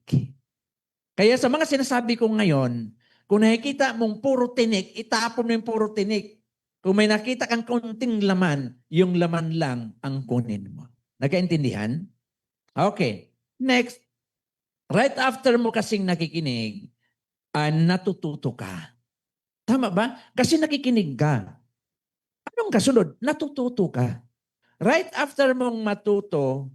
Kaya sa mga sinasabi ko ngayon, kung nakikita mong puro tinik, itapon mo yung puro tinik. Kung may nakita kang konting laman, yung laman lang ang kunin mo. Nagkaintindihan? Okay. Next, right after mo kasing nakikinig, natututo ka. Tama ba? Kasi nakikinig ka. Anong kasunod? Natututo ka. Right after mong matuto,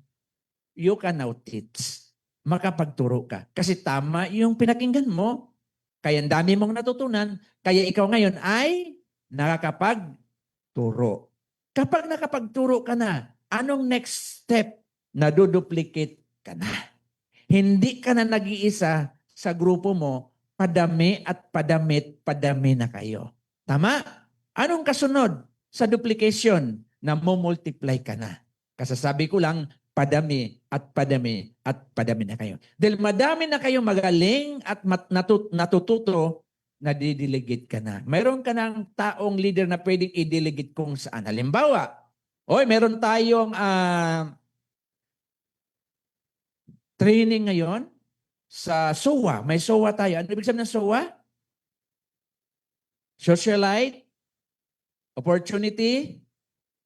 you can now teach. Makapagturo ka. Kasi tama yung pinakinggan mo. Kaya ang dami mong natutunan. Kaya ikaw ngayon ay nakakapagturo. Kapag nakapagturo ka na, anong next step? Naduduplicate ka na. Hindi ka na nag-iisa sa grupo mo, padami at padami na kayo. Tama? Anong kasunod sa duplication? Na multiply ka na. Kasasabi ko lang, padami at padami na kayo. Dahil madami na kayo magaling at natututo, nadidelegate ka na. Mayroon ka ng taong leader na pwedeng i-delegate kung saan. Halimbawa, meron tayong training ngayon sa SOA. May SOA tayo. Ano ibig sabihin ng SOA? Socialite, opportunity,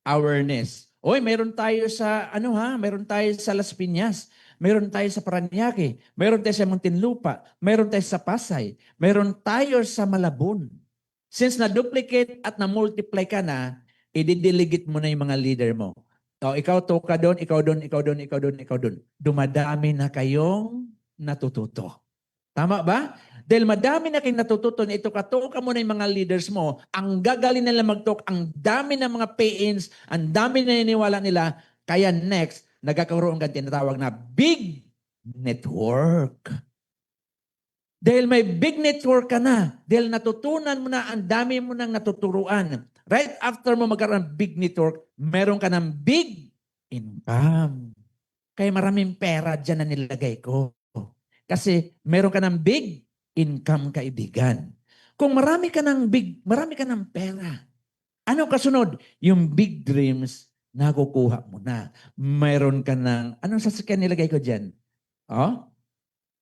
awareness. Meron tayo sa meron tayo sa Las Piñas, meron tayo sa Parañaque, meron tayo sa Muntinlupa, meron tayo sa Pasay, meron tayo sa Malabon. Since na-duplicate at na-multiply ka na, i-delegate mo na yung mga leader mo. Ikaw to ka doon, ikaw doon, ikaw doon, ikaw doon, ikaw doon. Dumadami na kayong natututo. Tama ba? Dahil madami na kayong natututo na ito, katuka mo na yung mga leaders mo, ang gagaling nila mag-talk, ang dami ng mga pay-ins, ang dami na niniwala nila, kaya next, nagkakaroon ka tinatawag na big network. Dahil may big network ka na, dahil natutunan mo na, ang dami mo nang natuturuan. Right after mo magkaroon ng big network, meron ka ng big income. Kaya maraming pera dyan na nilagay ko. Kasi meron ka ng big income, kaibigan. Kung marami ka ng pera. Ano kasunod? Yung big dreams, nakukuha mo na. Meron ka ng, anong sasakyan nilagay ko dyan?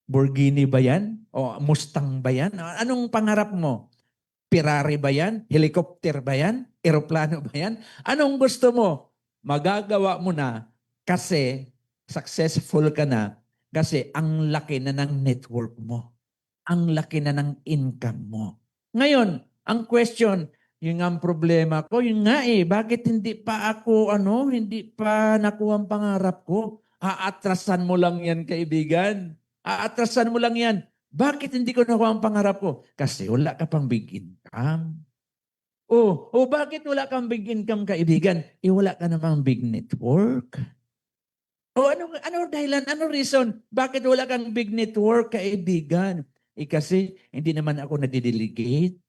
Borghini ba yan? O Mustang ba yan? Anong pangarap mo? Ferrari ba yan? Helicopter ba yan? Aeroplano ba yan? Anong gusto mo? Magagawa mo na kasi successful ka na kasi ang laki na ng network mo. Ang laki na ng income mo. Ngayon, ang question, yung ang problema ko, yun nga bakit hindi pa ako, hindi pa nakuha ang pangarap ko? Aatrasan mo lang yan, kaibigan. Aatrasan mo lang yan. Bakit hindi ko nakuha ang pangarap ko? Kasi wala ka pang big income. Bakit wala kang big income, kaibigan? Wala ka namang big network. Ano dahilan? Ano reason? Bakit wala kang big network, kaibigan? Kasi hindi naman ako nadidelegate.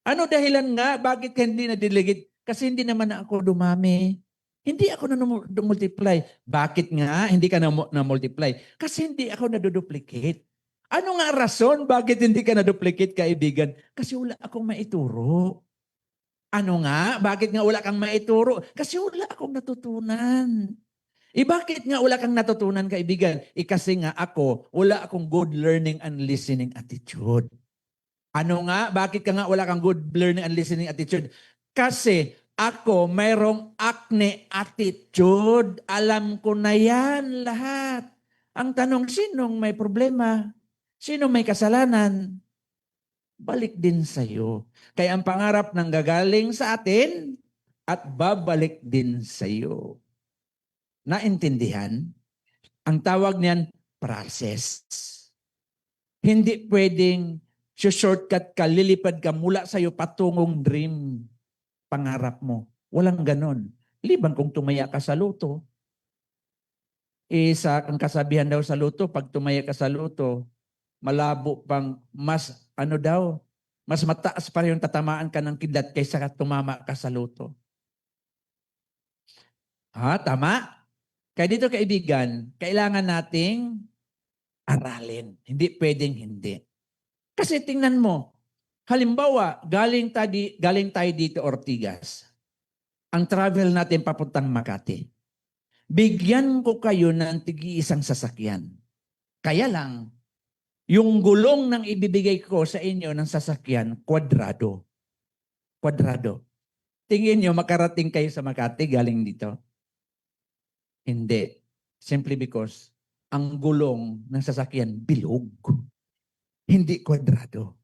Ano dahilan nga? Bakit ka hindi nadidelegate? Kasi hindi naman ako dumami. Hindi ako na-multiply. Bakit nga hindi ka na-multiply? Kasi hindi ako na-duplicate. Ano nga rason? Bakit hindi ka na-duplicate, kaibigan? Kasi wala akong maituro. Ano nga? Bakit nga wala kang maituro? Kasi wala akong natutunan. Bakit nga wala kang natutunan, kaibigan? Kasi nga ako, wala akong good learning and listening attitude. Ano nga? Bakit ka nga wala kang good learning and listening attitude? Kasi ako mayroong acne attitude. Alam ko na yan lahat. Ang tanong, sinong may problema? Sinong may kasalanan? Balik din sa'yo. Kaya ang pangarap ng gagaling sa atin at babalik din sa'yo. Naintindihan? Ang tawag niyan, process. Hindi pwedeng shortcut ka, lilipad ka mula sa'yo patungong dream, pangarap mo. Walang ganon. Liban kung tumaya ka sa luto. Ang kasabihan daw sa luto, pag tumaya ka sa luto, malabo pang mas mas mataas pa rin yung tatamaan ka ng kidlat kaysa tumama ka sa luto. Tama? Kaya dito, kaibigan, kailangan nating aralin. Hindi pwedeng hindi. Kasi tingnan mo, halimbawa, galing tayo dito Ortigas. Ang travel natin papuntang Makati. Bigyan ko kayo ng tig-iisang sasakyan. Kaya lang, yung gulong ng ibibigay ko sa inyo ng sasakyan, kwadrado. Kwadrado. Tingin nyo, makarating kayo sa Makati galing dito? Hindi. Simply because ang gulong ng sasakyan bilog. Hindi kwadrado.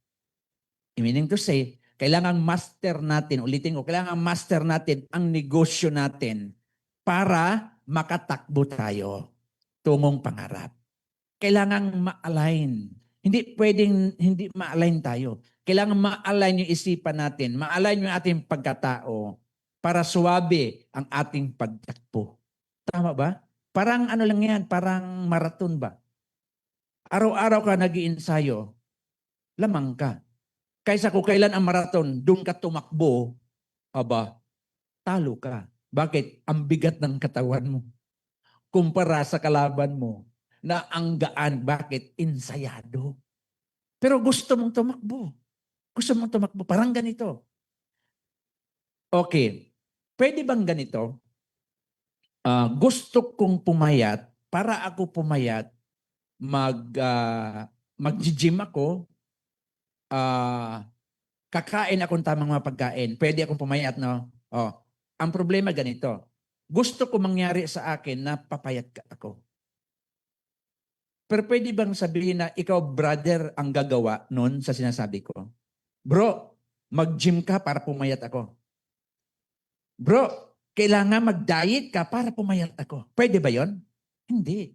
Meaning to say, Kailangan master natin, ulitin ko, kailangan master natin ang negosyo natin para makatakbo tayo tungong pangarap. Kailangan ma-align. Hindi pwedeng hindi ma-align tayo. Kailangan ma-align yung isipan natin, ma-align yung ating pagkatao para suwabe ang ating pagtakbo. Tama ba? Parang ano lang yan, parang marathon ba? Araw-araw ka nag-iinsayo, lamang ka. Kaysa kung kailan ang marathon, doon ka tumakbo, aba, talo ka. Bakit? Ang bigat ng katawan mo. Kumpara sa kalaban mo na ang gaan. Bakit? Insayado. Pero gusto mong tumakbo. Gusto mong tumakbo. Parang ganito. Okay. Pwede bang ganito? Gusto kong pumayat. Para ako pumayat, mag-gym ako, kakain akong tamang mga pagkain. Pwede akong pumayat, no? Oh. Ang problema ganito. Gusto ko mangyari sa akin na papayat ako. Pero pwede bang sabihin na ikaw, brother, ang gagawa nun sa sinasabi ko? Bro, mag-gym ka para pumayat ako. Bro, kailangan mag-diet ka para pumayat ako. Pwede ba yon? Hindi.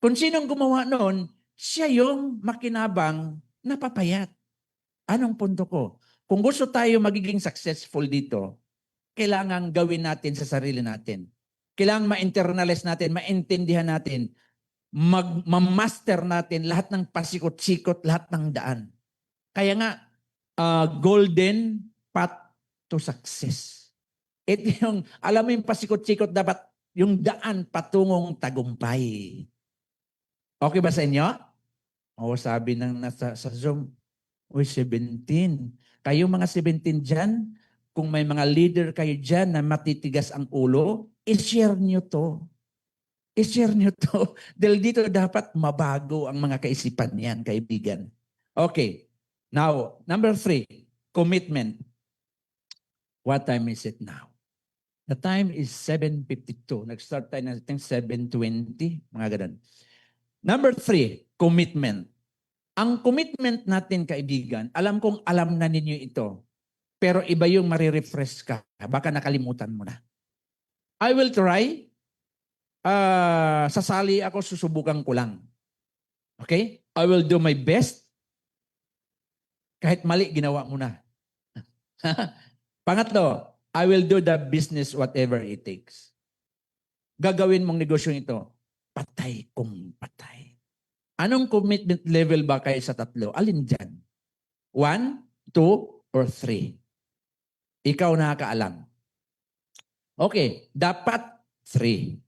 Kung sinong gumawa noon, siya yung makinabang na papayat. Anong punto ko? Kung gusto tayo magiging successful dito, kailangan gawin natin sa sarili natin. Kailangan ma-internalize natin, maintindihan natin, ma-master natin lahat ng pasikot-sikot, lahat ng daan. Kaya nga, golden path to success. Ito yung, alam mo yung pasikot-sikot, dapat yung daan patungong tagumpay. Okay ba sa inyo? O sabi ng nasa sa Zoom, uy, 17. Kayo mga 17 dyan, kung may mga leader kayo dyan na matitigas ang ulo, i-share nyo to. I-share nyo to. Dahil dito dapat mabago ang mga kaisipan niyan, kaibigan. Okay. Now, number 3, commitment. What time is it now? The time is 7:52. Nag-start tayo na, I think 7:20, mga ganun. Number 3, commitment. Ang commitment natin, kaibigan, alam kong alam na ninyo ito, pero iba yung marirefresh ka. Baka nakalimutan mo na. I will try. Sasali ako, susubukan ko lang. Okay? I will do my best. Kahit mali, ginawa mo na. Pangatlo, I will do the business whatever it takes. Gagawin mong negosyo ito, patay kung patay. Anong commitment level ba kayo sa tatlo? Alin dyan? 1, 2, or 3? Ikaw nakakaalam. Okay, dapat 3.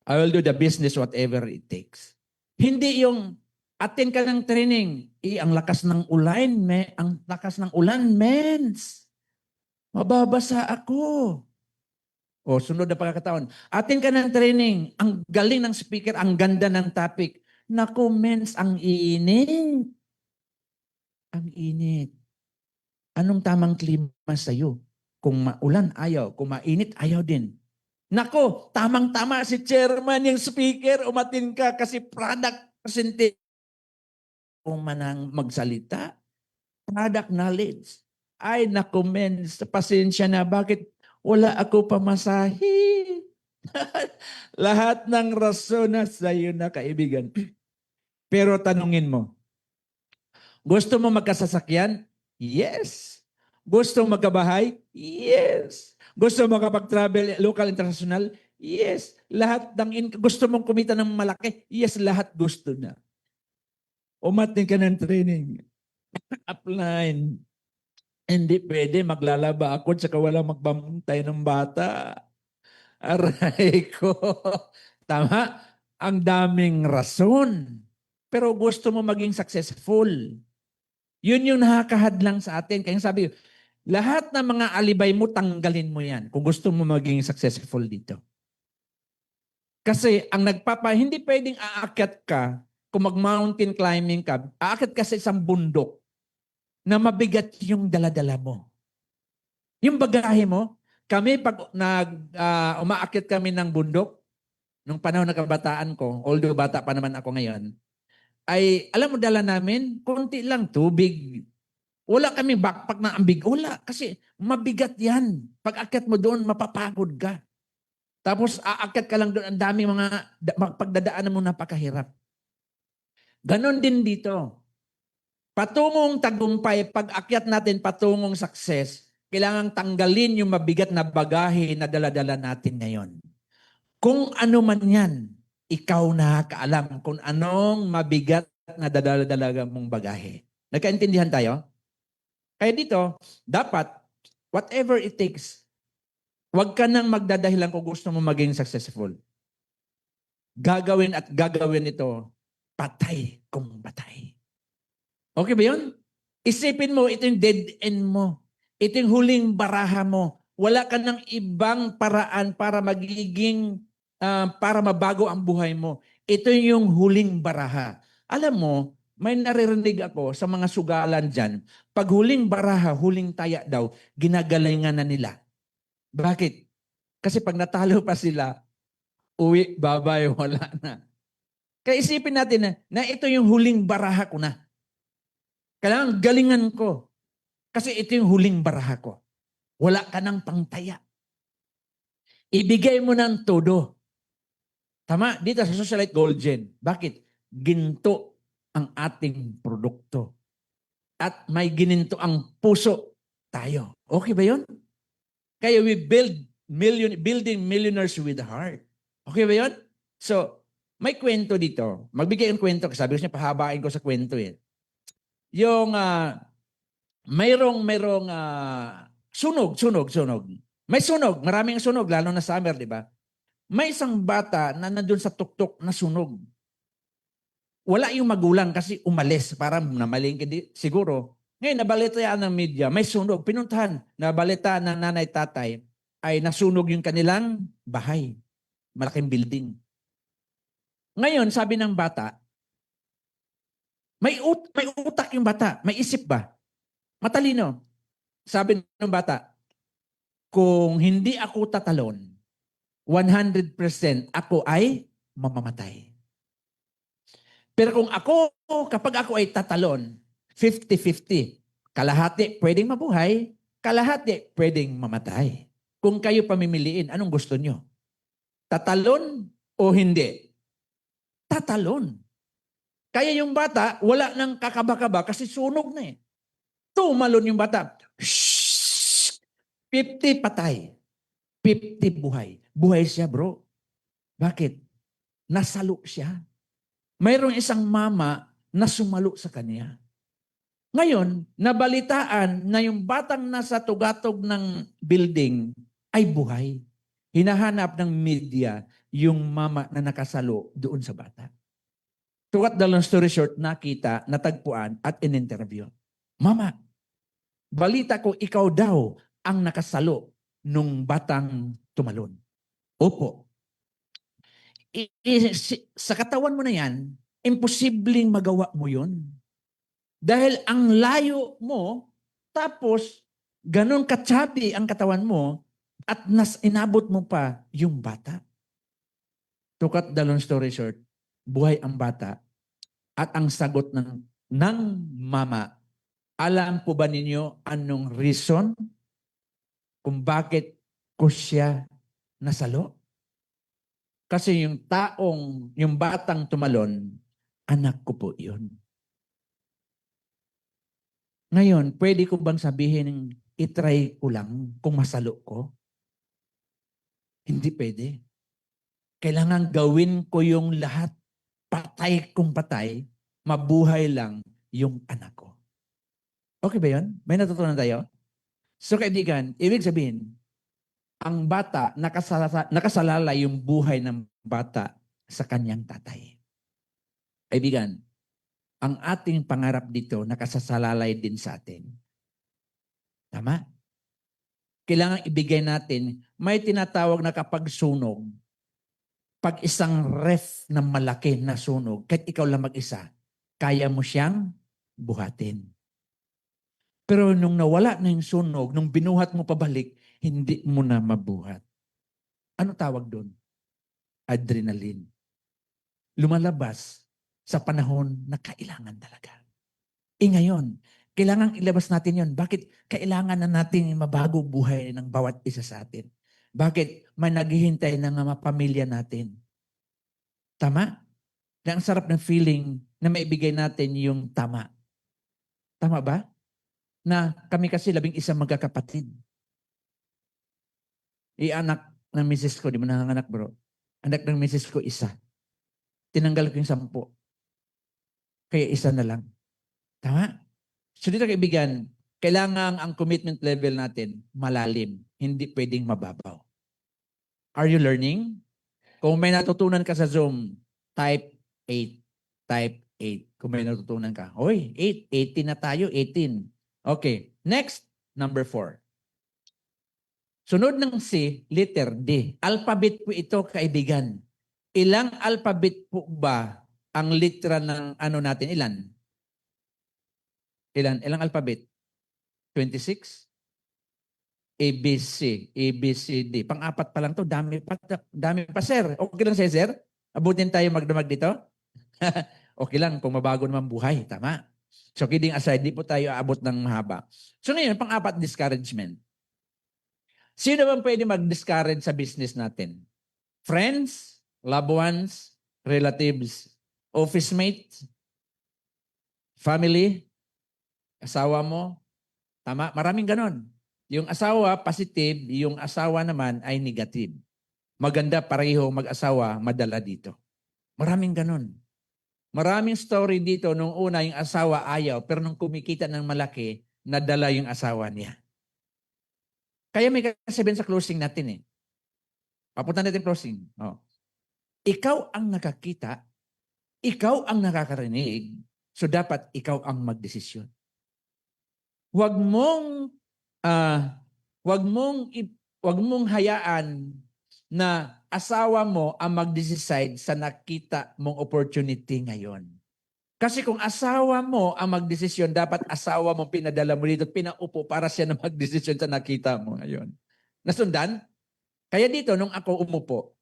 I will do the business whatever it takes. Hindi yung attend ka ng training, ang lakas ng ulan, ang lakas ng ulan, mens. Mababasa ako. O sunod na pagkakataon, attend ka ng training, ang galing ng speaker, ang ganda ng topic. Naku, mens, ang init. Ang init. Anong tamang klima sa'yo? Kung maulan, ayaw. Kung mainit, ayaw din. Nako, tamang-tama si chairman, yung speaker, umatin ka kasi product presentation. Kung manang magsalita, product knowledge. Ay, nako men, pasensya na, bakit wala ako pamasahe? Lahat ng rason na sa'yo na, kaibigan. Pero tanungin mo, gusto mo magkasasakyan? Yes. Gusto mo magkabahay? Yes. Gusto mo makapag-travel local, international? Yes. Lahat gusto mong kumita ng malaki? Yes, lahat gusto na. Umatin ka ng training. Upline. Hindi pwede, maglalaba ako tsaka walang magbantay ng bata. Aray ko. Tama? Ang daming rason. Pero gusto mo maging successful. Yun yung nakakahadlang sa atin. Kaya sabi, lahat ng mga alibay mo, tanggalin mo yan kung gusto mo maging successful dito. Kasi ang hindi pwedeng aakyat ka, kung mag-mountain climbing ka, aakyat ka sa isang bundok na mabigat yung daladala mo. Yung bagahe mo, kami pag umaakyat kami ng bundok, nung panahon na kabataan ko, although bata pa naman ako ngayon, ay alam mo dala namin, konti lang tubig. Wala kami backpack na ambig. Wala. Kasi mabigat yan. Pag akyat mo doon, mapapagod ka. Tapos aakyat ka lang doon. Ang dami mga pagdadaanan mo napakahirap. Ganon din dito. Patungong tagumpay, pag akyat natin patungong success, kailangang tanggalin yung mabigat na bagahe na daladala natin ngayon. Kung ano man yan, ikaw nakakaalam kung anong mabigat na daladala mong bagahe. Nagkaintindihan tayo? Kaya dito, dapat, whatever it takes, huwag ka nang magdadahilan kung gusto mo maging successful. Gagawin at gagawin ito, patay kung patay. Okay ba yun? Isipin mo, ito yung dead end mo. Ito yung huling baraha mo. Wala ka ng ibang paraan para para mabago ang buhay mo. Ito yung huling baraha. Alam mo, may naririnig ako sa mga sugalan dyan. Pag huling baraha, huling taya daw, ginagalingan na nila. Bakit? Kasi pag natalo pa sila, uwi, babay, wala na. Kaya isipin natin na ito yung huling baraha ko na. Kailangan galingan ko. Kasi ito yung huling baraha ko. Wala ka ng pangtaya. Ibigay mo ng todo. Tama? Dito sa Socialite Gold Gen. Bakit? Ginto ang ating produkto. At may gininto ang puso tayo. Okay ba yun? Kaya we building millionaires with heart. Okay ba yun? So, may kwento dito. Magbigay ng kwento. Sabi ko siya, pahabain ko sa kwento eh. Yung mayroong sunog. May sunog, maraming sunog, lalo na summer, di ba? May isang bata na nandun sa tuktok na sunog. Wala yung magulang kasi umalis, parang namalingki siguro. Ngayon, nabalita yan ng media, may sunog. Pinuntahan, nabalita ng nanay tatay, ay nasunog yung kanilang bahay. Malaking building. Ngayon, sabi ng bata, may utak yung bata, may isip ba? Matalino. Sabi ng bata, kung hindi ako tatalon, 100% ako ay mamamatay. Pero kung kapag ako ay tatalon, 50-50. Kalahati pwedeng mabuhay, kalahati pwedeng mamatay. Kung kayo pamimiliin, anong gusto nyo? Tatalon o hindi? Tatalon. Kaya yung bata, wala nang kakaba-kaba kasi sunog na eh. Tumalon yung bata. Shhh! 50 patay. 50 buhay. Buhay siya, bro. Bakit? Nasalo siya. Mayroong isang mama na sumalo sa kanya. Ngayon, nabalitaan na yung batang nasa tugatog ng building ay buhay. Hinahanap ng media yung mama na nakasalo doon sa bata. To cut the long story short, nakita, natagpuan at in-interview. Mama, balita ko ikaw daw ang nakasalo nung batang tumalon. Opo. Sa katawan mo na yan, imposibleng magawa mo yun. Dahil ang layo mo, tapos ganun katsabi ang katawan mo, at inabot mo pa yung bata. To cut the long story short, buhay ang bata, at ang sagot ng mama, alam po ba ninyo anong reason kung bakit ko siya nasalo? Kasi yung batang tumalon, anak ko po yun. Ngayon, pwede ko bang sabihin, itry ko lang kung masalo ko? Hindi pwede. Kailangan gawin ko yung lahat. Patay kung patay, mabuhay lang yung anak ko. Okay ba yun? May natutunan tayo? So kaibigan, ibig sabihin, ang bata, nakasalalay yung buhay ng bata sa kanyang tatay. Kaibigan, ang ating pangarap dito nakasasalalay din sa atin. Tama? Kailangan ibigay natin, may tinatawag na kapag sunog, pag isang ref na malaki na sunog, kahit ikaw lang mag-isa, kaya mo siyang buhatin. Pero nung nawala na yung sunog, nung binuhat mo pabalik, hindi mo na mabuhat. Ano tawag doon? Adrenaline. Lumalabas sa panahon na kailangan talaga. Ngayon, Kailangan ilabas natin yon. Bakit? Kailangan na natin mabago buhay ng bawat isa sa atin. Bakit? May naghihintay ng mga pamilya natin. Tama? Na ang sarap ng feeling na maibigay natin yung tama. Tama ba? Na kami kasi 11 magkakapatid. Anak ng misis ko, di mo nanganganak bro. Anak ng misis ko isa. Tinanggal ko yung 10. Kaya isa na lang. Tama? So dito kaibigan, kailangan ang commitment level natin malalim. Hindi pwedeng mababaw. Are you learning? Kung may natutunan ka sa Zoom, type 8. Type 8. Kung may natutunan ka. Oy, 8. 18 na tayo. 18. Okay. Next, number 4. Sunod ng C, letter D. Alphabet po ito, kaibigan. Ilang alphabet po ba ang litra ng ano natin? Ilan? Ilang alphabet? 26? ABC, ABCD. Pang-apat pa lang to, dami pa sir. Okay lang sir? Abutin tayo magdamag dito? Okay lang kung mabago naman buhay, tama? So kidding aside, di po tayo aabot ng mahaba. So ngayon, pang-apat, discouragement. Sino bang pwede mag-discourage sa business natin? Friends, loved ones, relatives, office mates, family, asawa mo, tama? Maraming ganon. Yung asawa, positive. Yung asawa naman ay negative. Maganda pareho mag-asawa, madala dito. Maraming ganun. Maraming story dito. Nung una, yung asawa ayaw. Pero nung kumikita ng malaki, nadala yung asawa niya. Kaya may kasabihin sa closing natin eh. Papunta natin closing. Oh. Ikaw ang nakakita. Ikaw ang nakakarinig. So dapat ikaw ang magdesisyon. Huwag mong hayaan na asawa mo ang mag-decide sa nakita mong opportunity ngayon. Kasi kung asawa mo ang magdesisyon, dapat asawa mo pinadala mo dito, pinaupo para siya na magdesisyon sa nakita mo ngayon. Nasundan? Kaya dito, nung ako umupo,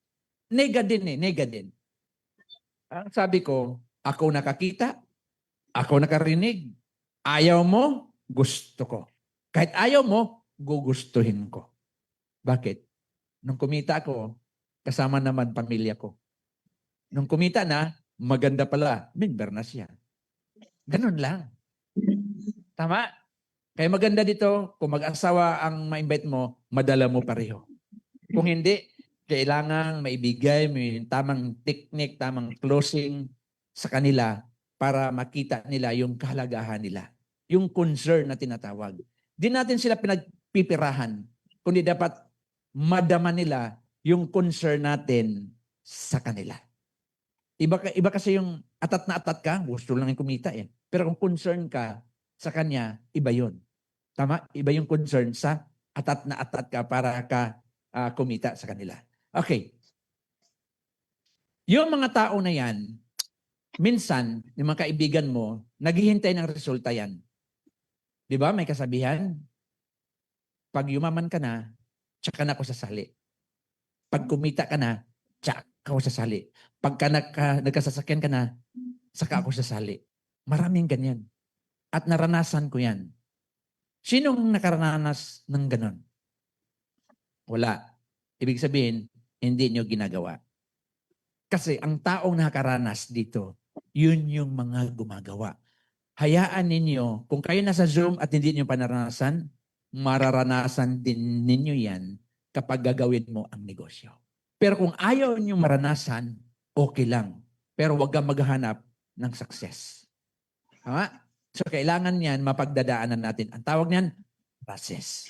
nega din. Ang sabi ko, ako nakakita, ako nakarinig, ayaw mo, gusto ko. Kahit ayaw mo, gugustuhin ko. Bakit? Nung kumita ako, kasama naman pamilya ko. Nung kumita na, maganda pala, member na siya. Ganun lang. Tama? Kaya maganda dito, kung mag-asawa ang ma-invite mo, madala mo pareho. Kung hindi, kailangan maibigay may tamang technique, tamang closing sa kanila para makita nila yung kahalagahan nila. Yung concern na tinatawag. Di natin sila pinagpipirahan, kundi dapat madama nila yung concern natin sa kanila. Iba kasi yung atat na atat ka, gusto lang yung kumita eh. Pero kung concern ka sa kanya, iba yun. Tama? Iba yung concern sa atat na atat ka para ka kumita sa kanila. Okay. Yung mga tao na yan, minsan, yung mga kaibigan mo, naghihintay ng resulta yan. Di ba? May kasabihan. Pag yumaman ka na, tsaka na ako sasali. Pag kumita ka na, tsaka ako sasali. Pagka nagkasasakyan ka na, saka ako sasali. Maraming ganyan. At naranasan ko yan. Sinong nakaranas ng ganon? Wala. Ibig sabihin, hindi nyo ginagawa. Kasi ang taong nakaranas dito, yun yung mga gumagawa. Hayaan ninyo, kung kayo nasa Zoom at hindi nyo panaranasan, mararanasan din ninyo yan kapag gagawin mo ang negosyo. Pero kung ayaw nyo maranasan, okay lang. Pero huwag kang maghanap ng success. Tama? So kailangan yan, mapagdadaanan natin. Ang tawag niyan, process.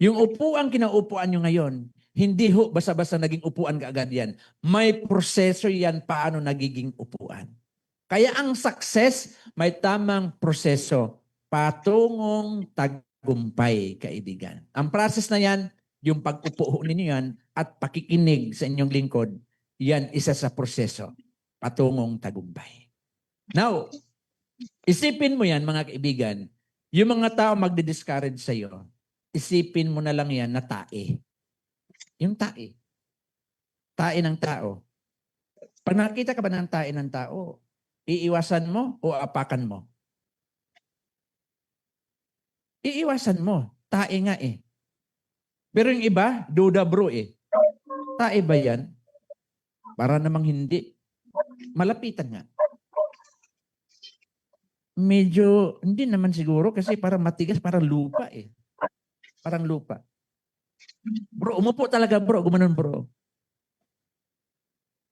Yung upuan kinaupuan nyo ngayon, hindi ho basta-basta naging upuan kaagad yan. May proseso yan paano nagiging upuan. Kaya ang success, may tamang proseso. Patungong tagumpay, kaibigan. Ang process na yan, yung pag-upo ninyo yan at pakikinig sa inyong lingkod, yan isa sa proseso. Patungong tagumpay. Now, isipin mo yan mga kaibigan, yung mga tao magdi-discourage sa iyo, isipin mo na lang yan na tae. Yung tae. Tae ng tao. Pag nakita ka ba ng tae ng tao, iiwasan mo o apakan mo? iiwasan mo. Tae nga eh. Pero yung iba, duda bro eh. Tae ba yan? Para namang hindi. Malapitan nga. Medyo, hindi naman siguro kasi parang matigas, parang lupa eh. Parang lupa. Bro, umupo talaga bro. Gumanon bro.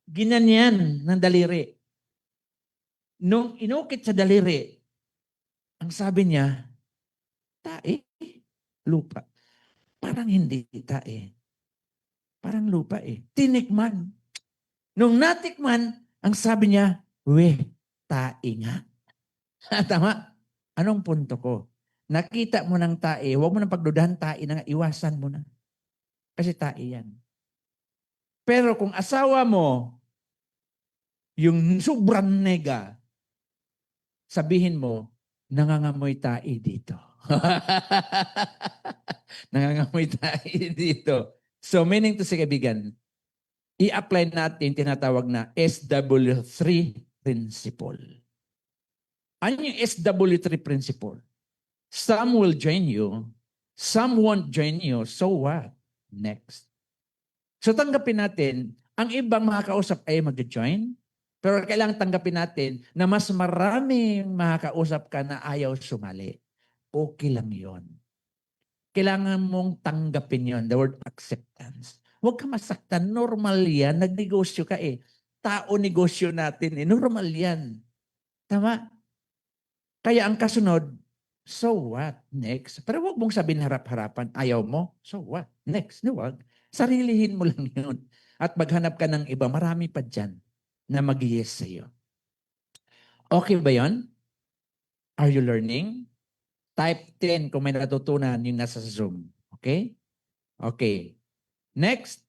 Ginanyan ng daliri. Nung inukit sa daliri, ang sabi niya, tae, lupa. Parang hindi tae. Parang lupa eh. Tinikman. Nung natikman, ang sabi niya, weh, tae nga. Tama? Anong punto ko? Nakita mo ng tae, huwag mo nang pagdudahan tae na nga, iwasan mo na. Kasi tae yan. Pero kung asawa mo, yung sobrang nega, sabihin mo, nangangamoy tae dito. Nangangamoy tae dito. So meaning to say, kaibigan, i-apply natin tinatawag na SW3 principle. Ano yung SW3 principle? Some will join you, some won't join you, so what? Next. So tanggapin natin, ang ibang makakausap ay mag-join, pero kailangan tanggapin natin na mas maraming makakausap ka na ayaw sumali. Okay lang yon. Kailangan mong tanggapin yon, the word acceptance. Huwag ka masaktan, normal yan, nagnegosyo ka eh. Tao negosyo natin eh, normal yan. Tama? Kaya ang kasunod, so what? Next. Pero huwag mong sabihin harap-harapan, ayaw mo, so what? Next. No, wag. Sarilihin mo lang yun. At maghanap ka ng iba, marami pa dyan na mag-yes sa'yo. Okay ba yon? Are you learning? Type 10 kung may natutunan yung nasa Zoom. Okay? Okay. Next.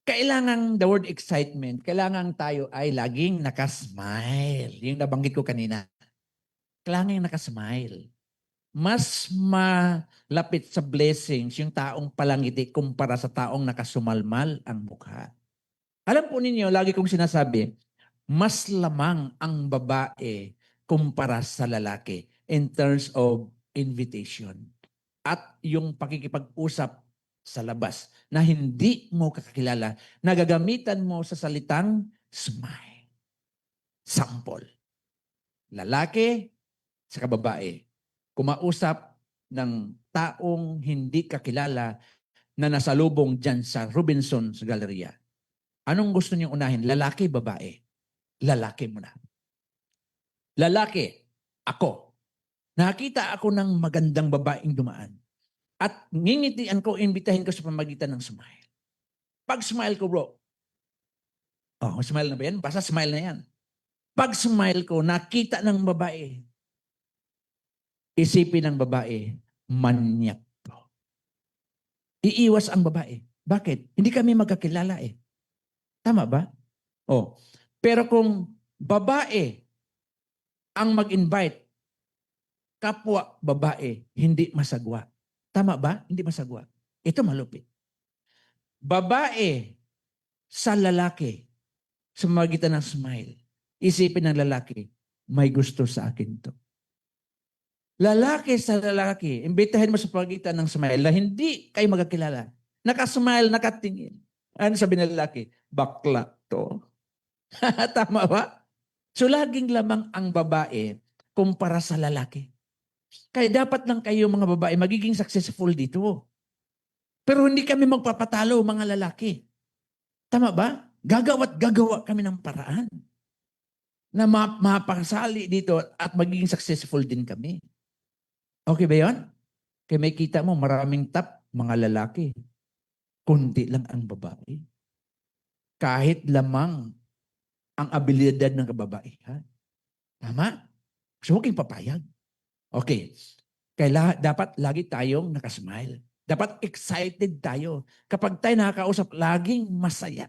Kailangan, the word excitement, kailangan tayo ay laging nakasmile. Yung nabanggit ko kanina. Kailangan nakasmile. Mas malapit sa blessings yung taong palangiti kumpara sa taong nakasumalmal ang mukha. Alam po ninyo, lagi kong sinasabi, mas lamang ang babae kumpara sa lalaki in terms of invitation. At yung pakikipag-usap sa labas na hindi mo kakilala, nagagamitan mo sa salitang smile. Sample. Lalaki sa kababae. Kumausap ng taong hindi kakilala na nasalubong dyan sa Robinson's Galleria. Anong gusto niyo unahin? Lalaki, babae? Lalaki muna. Lalaki, ako. Nakita ako ng magandang babaeng dumaan. At ngingitian ko, imbitahin ko sa pamagitan ng smile. Pag smile ko, bro, smile na ba yan? Basta smile na yan. Pag smile ko, nakita ng babae, isipin ng babae, manyak ko. Iiwas ang babae. Bakit? Hindi kami magkakilala eh. Tama ba? Pero kung babae ang mag-invite, kapwa babae, hindi masagwa. Tama ba? Hindi masagwa. Ito malupit. Babae sa lalaki, sa magitan ng smile, isipin ng lalaki, may gusto sa akin to. Lalaki sa lalaki, imbitahin mo sa pagitan ng smile na hindi kayo magkakilala. Nakasmile, nakatingin. Ano sabi ng lalaki? Bakla to. Tama ba? So laging lamang ang babae kumpara sa lalaki. Kaya dapat lang kayo mga babae magiging successful dito. Pero hindi kami magpapatalo mga lalaki. Tama ba? Gagawa kami ng paraan na mapakasali dito at magiging successful din kami. Okay ba yun? Kaya may kita mo maraming top mga lalaki. Kundi lang ang babae. Kahit lamang ang abilidad ng kababaihan. Tama? So huwag kayong papayag. Okay. Kaya dapat lagi tayong nakasmile. Dapat excited tayo. Kapag tayo nakakausap, laging masaya.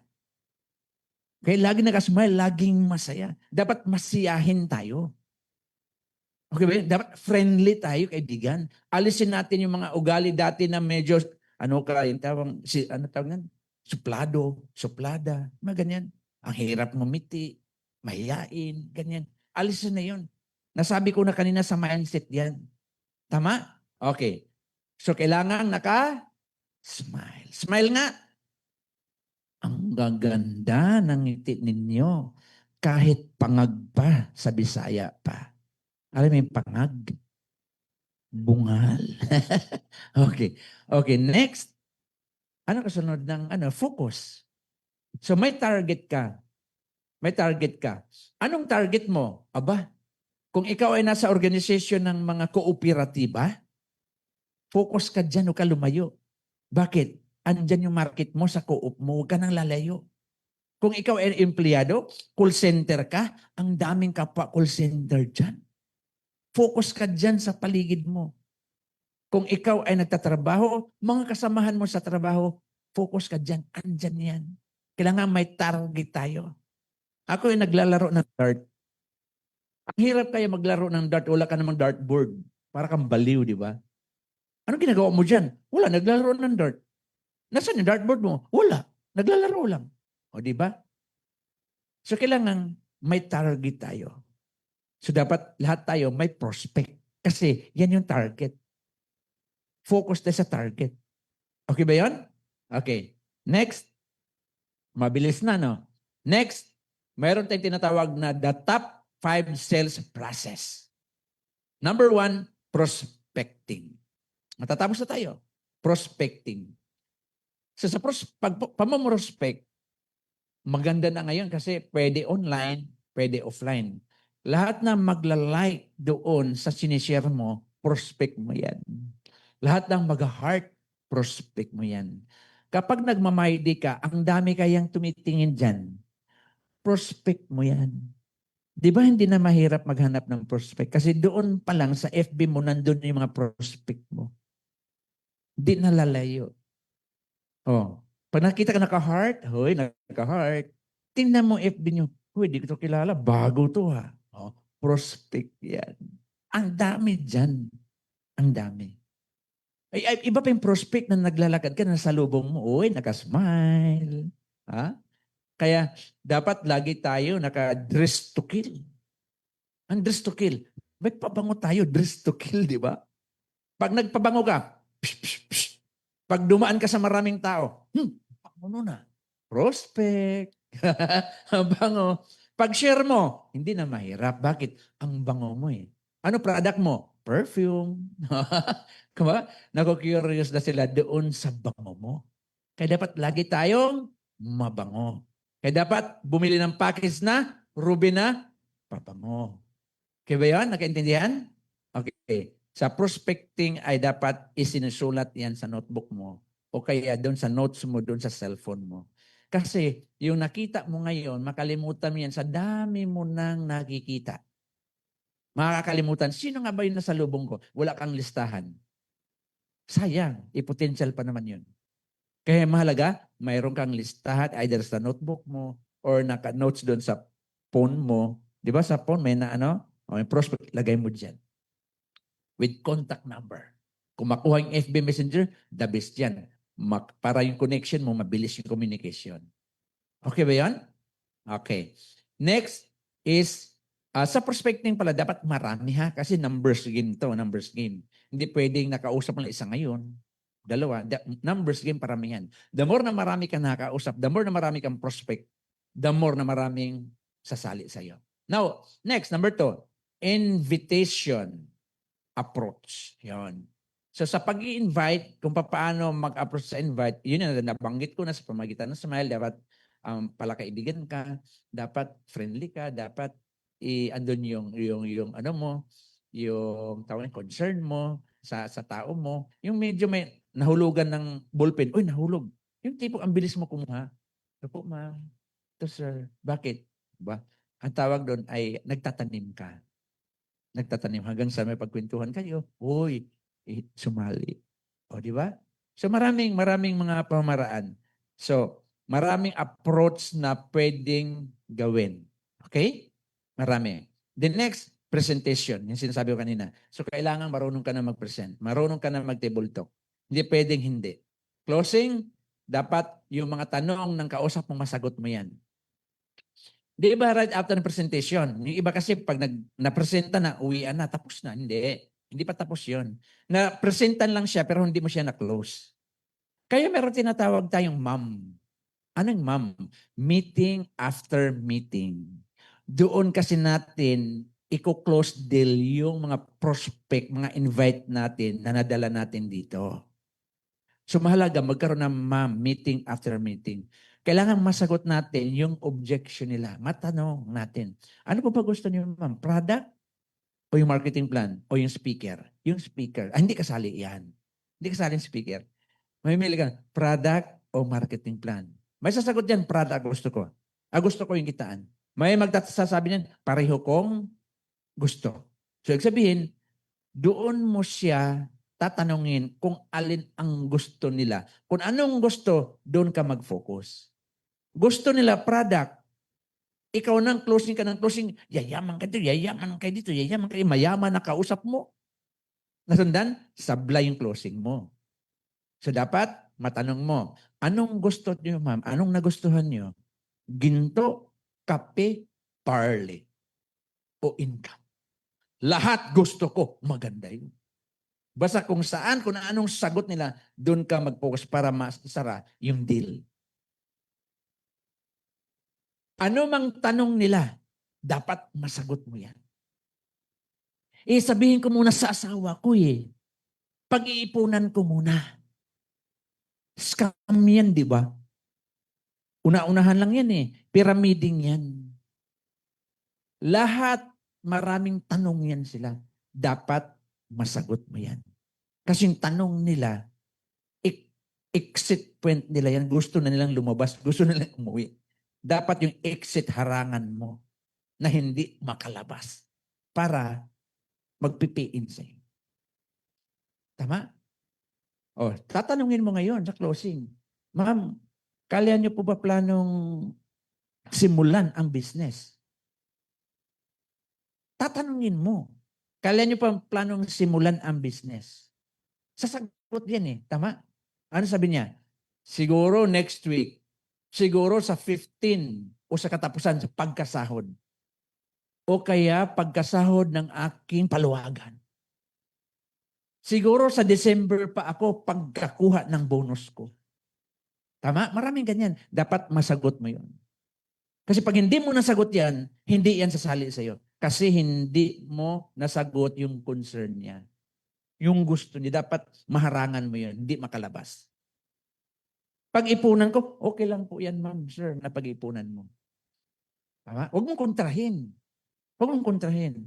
Kaya lagi nakasmile, laging masaya. Dapat masiyahin tayo. Okay ba? Dapat friendly tayo, kaibigan. Alisin natin yung mga ugali dati na medyo, yung tawag yan? Suplado, suplada, mga ganyan. Ang hirap ngumiti, mahiyain, ganyan. Alisin na yun. Nasabi ko na kanina sa mindset yan. Tama? Okay. So, kailangan naka-smile. Smile nga. Ang gaganda ng ngiti ninyo. Kahit pangag pa sa Bisaya pa. Alam mo yung pangag? Bungal. Okay. Okay, next. Ano kasunod ng focus? So may target ka. May target ka. Anong target mo? Aba, kung ikaw ay nasa organisasyon ng mga kooperatiba, focus ka dyan o ka lumayo. Bakit? Andyan yung market mo sa co-op mo, huwag ka nang lalayo. Kung ikaw ay empleyado, call center ka, ang daming kapwa call center dyan. Focus ka dyan sa paligid mo. Kung ikaw ay nagtatrabaho, mga kasamahan mo sa trabaho, focus ka dyan, andyan yan. Kailangan may target tayo. Ako ay naglalaro ng dart. Ang hirap kaya maglaro ng dart, wala ka namang dartboard. Para kang baliw, di ba? Anong ginagawa mo dyan? Wala, naglalaro ng dart. Nasaan yung dartboard mo? Wala, naglalaro lang. O di ba? So kailangan may target tayo. So dapat lahat tayo may prospect. Kasi yan yung target. Focus tayo sa target. Okay ba yan? Okay. Next. Mabilis na, no? Next. Mayroon tayong tinatawag na the top 5 sales process. Number 1, prospecting. Matatapos na tayo. Prospecting. So sa pamamrospect, maganda na ngayon kasi pwede online, pwede offline. Lahat na magla-like doon sa sinishare mo, prospect mo yan. Lahat ng mag-heart, prospect mo yan. Kapag nagmamaydi ka, ang dami kayang tumitingin dyan, prospect mo yan. Di ba hindi na mahirap maghanap ng prospect? Kasi doon pa lang sa FB mo, nandun yung mga prospect mo. Di nalalayo. Oh, pag nakita ka naka-heart, hoy, naka-heart, tingnan mo FB nyo, hoy, di ko ito kilala, bago to ha. Oh, prospect yan. Ang dami dyan. Ang dami. Ay, iba pa yung prospect na naglalakad ka, nasa lubong mo, uy, nakasmile. Ha? Kaya dapat lagi tayo naka-dress to kill. Ang dress to kill. May pabango tayo, dress to kill, di ba? Pag nagpabango ka, psh, psh, psh. Pag dumaan ka sa maraming tao, ano na? Prospect. Ang bango. Pag share mo, hindi na mahirap. Bakit? Ang bango mo eh. Ano product mo? Perfume. Kaba? Naku-curious na sila doon sa bango mo. Kaya dapat lagi tayong mabango. Kaya dapat bumili ng package na ruby na pabango. Kaya ba yun? Nakaintindihan? Okay. Sa prospecting ay dapat isinusulat yan sa notebook mo o kaya doon sa notes mo, doon sa cellphone mo. Kasi yung nakita mo ngayon, makalimutan mo yan sa dami mo nang nakikita. Makakalimutan, sino nga ba yung nasa lubong ko? Wala kang listahan. Sayang, i-potential pa naman yun. Kaya mahalaga, mayroon kang listahan either sa notebook mo or naka-notes doon sa phone mo. Di ba sa phone may may prospect, lagay mo dyan. With contact number. Kung makuha yung FB Messenger, the best yan. Para yung connection mo, mabilis yung communication. Okay ba yan? Okay. Next is, sa prospecting pala, dapat marami ha. Kasi numbers game to, numbers game. Hindi pwedeng nakausap mo lang isa ngayon. Dalawa. Numbers game, paramihan. The more na marami kang nakausap, the more na marami kang prospect, the more na maraming sasali sa'yo. Now, next, number 2, invitation approach. Yon. So sa pag-i-invite, kung paano mag-approach sa invite, yun yung nabanggit ko na sa pamagitan ng smile, dapat palakaibigan ka, dapat friendly ka, dapat andun yung ano mo, yung tawag concern mo sa tao mo. Yung medyo may nahulugan ng ballpen, uy, nahulog. Yung tipo ang bilis mo kumuha. Opo, ma'am. Ito, sir. Bakit? Ba? Ang tawag doon ay nagtatanim ka. Nagtatanim hanggang sa may pagkwentuhan kayo. Uy, sumali. O, di ba? So maraming mga pamaraan. So, maraming approach na pwedeng gawin. Okay? Marami. The next, presentation. Yung sinasabi ko kanina. So, kailangan marunong ka na mag-present. Marunong ka na mag-table talk. Hindi pwedeng hindi. Closing, dapat yung mga tanong ng kausap mo, masagot mo yan. Di ba right after ng presentation? Yung iba kasi pag na-presenta na, uwian na, tapos na. Hindi. Hindi pa tapos yun. Na-presentan lang siya pero hindi mo siya na-close. Kaya meron tinatawag tayong ma'am. Anong ma'am? Meeting after meeting. Doon kasi natin i-close deal yung mga prospect, mga invite natin na nadala natin dito. So mahalaga magkaroon ng ma'am, meeting after meeting. Kailangan masagot natin yung objection nila. Matanong natin, ano po ba gusto niyo ma'am? Product o yung marketing plan o yung speaker? Yung speaker. Hindi kasali yan. Hindi kasali yung speaker. Mamimili ka, product o marketing plan. May sasagot yan, product gusto ko. Gusto ko yung kitaan. May magsasabi niyan, pareho kong gusto. So, ibig sabihin, doon mo siya tatanungin kung alin ang gusto nila. Kung anong gusto, doon ka mag-focus. Gusto nila product, ikaw nang closing ka ng closing, yayaman ka dito, yayaman ka dito, yayaman ka dito, mayaman na kausap mo. Nasundan, sablay yung closing mo. So dapat matanong mo, anong gusto niyo ma'am? Anong nagustuhan niyo? Ginto, kape, parley, o income. Lahat gusto ko. Maganda yun. Basta kung saan, kung anong sagot nila, doon ka mag-focus para masara yung deal. Ano mang tanong nila, dapat masagot mo yan. Sabihin ko muna sa asawa ko pag-iipunan ko muna. Scam yan, di ba? Una-unahan lang yan Pyramiding yan. Lahat, maraming tanong yan sila. Dapat masagot mo yan. Kasi yung tanong nila, exit point nila yan. Gusto na nilang lumabas. Gusto na nilang umuwi. Dapat yung exit harangan mo na hindi makalabas para magpipiin sa'yo. Tama? Tatanungin mo ngayon sa closing. Ma'am, kaya niyo po ba planong simulan ang business? Tatanungin mo. Kaya niyo pa planong simulan ang business? Sasagot yan Tama? Ano sabi niya? Siguro next week. Siguro sa 15 o sa katapusan sa pagkasahod. O kaya pagkasahod ng aking paluwagan. Siguro sa December pa ako pagkakuha ng bonus ko. Tama? Maraming ganyan. Dapat masagot mo yun. Kasi pag hindi mo nasagot yan, hindi yan sasali sa'yo. Kasi hindi mo nasagot yung concern niya. Yung gusto niya, dapat maharangan mo yun, hindi makalabas. Pag-ipunan ko, okay lang po yan ma'am, sir, na pag-ipunan mo. Tama? Huwag mong kontrahin. Huwag mong kontrahin.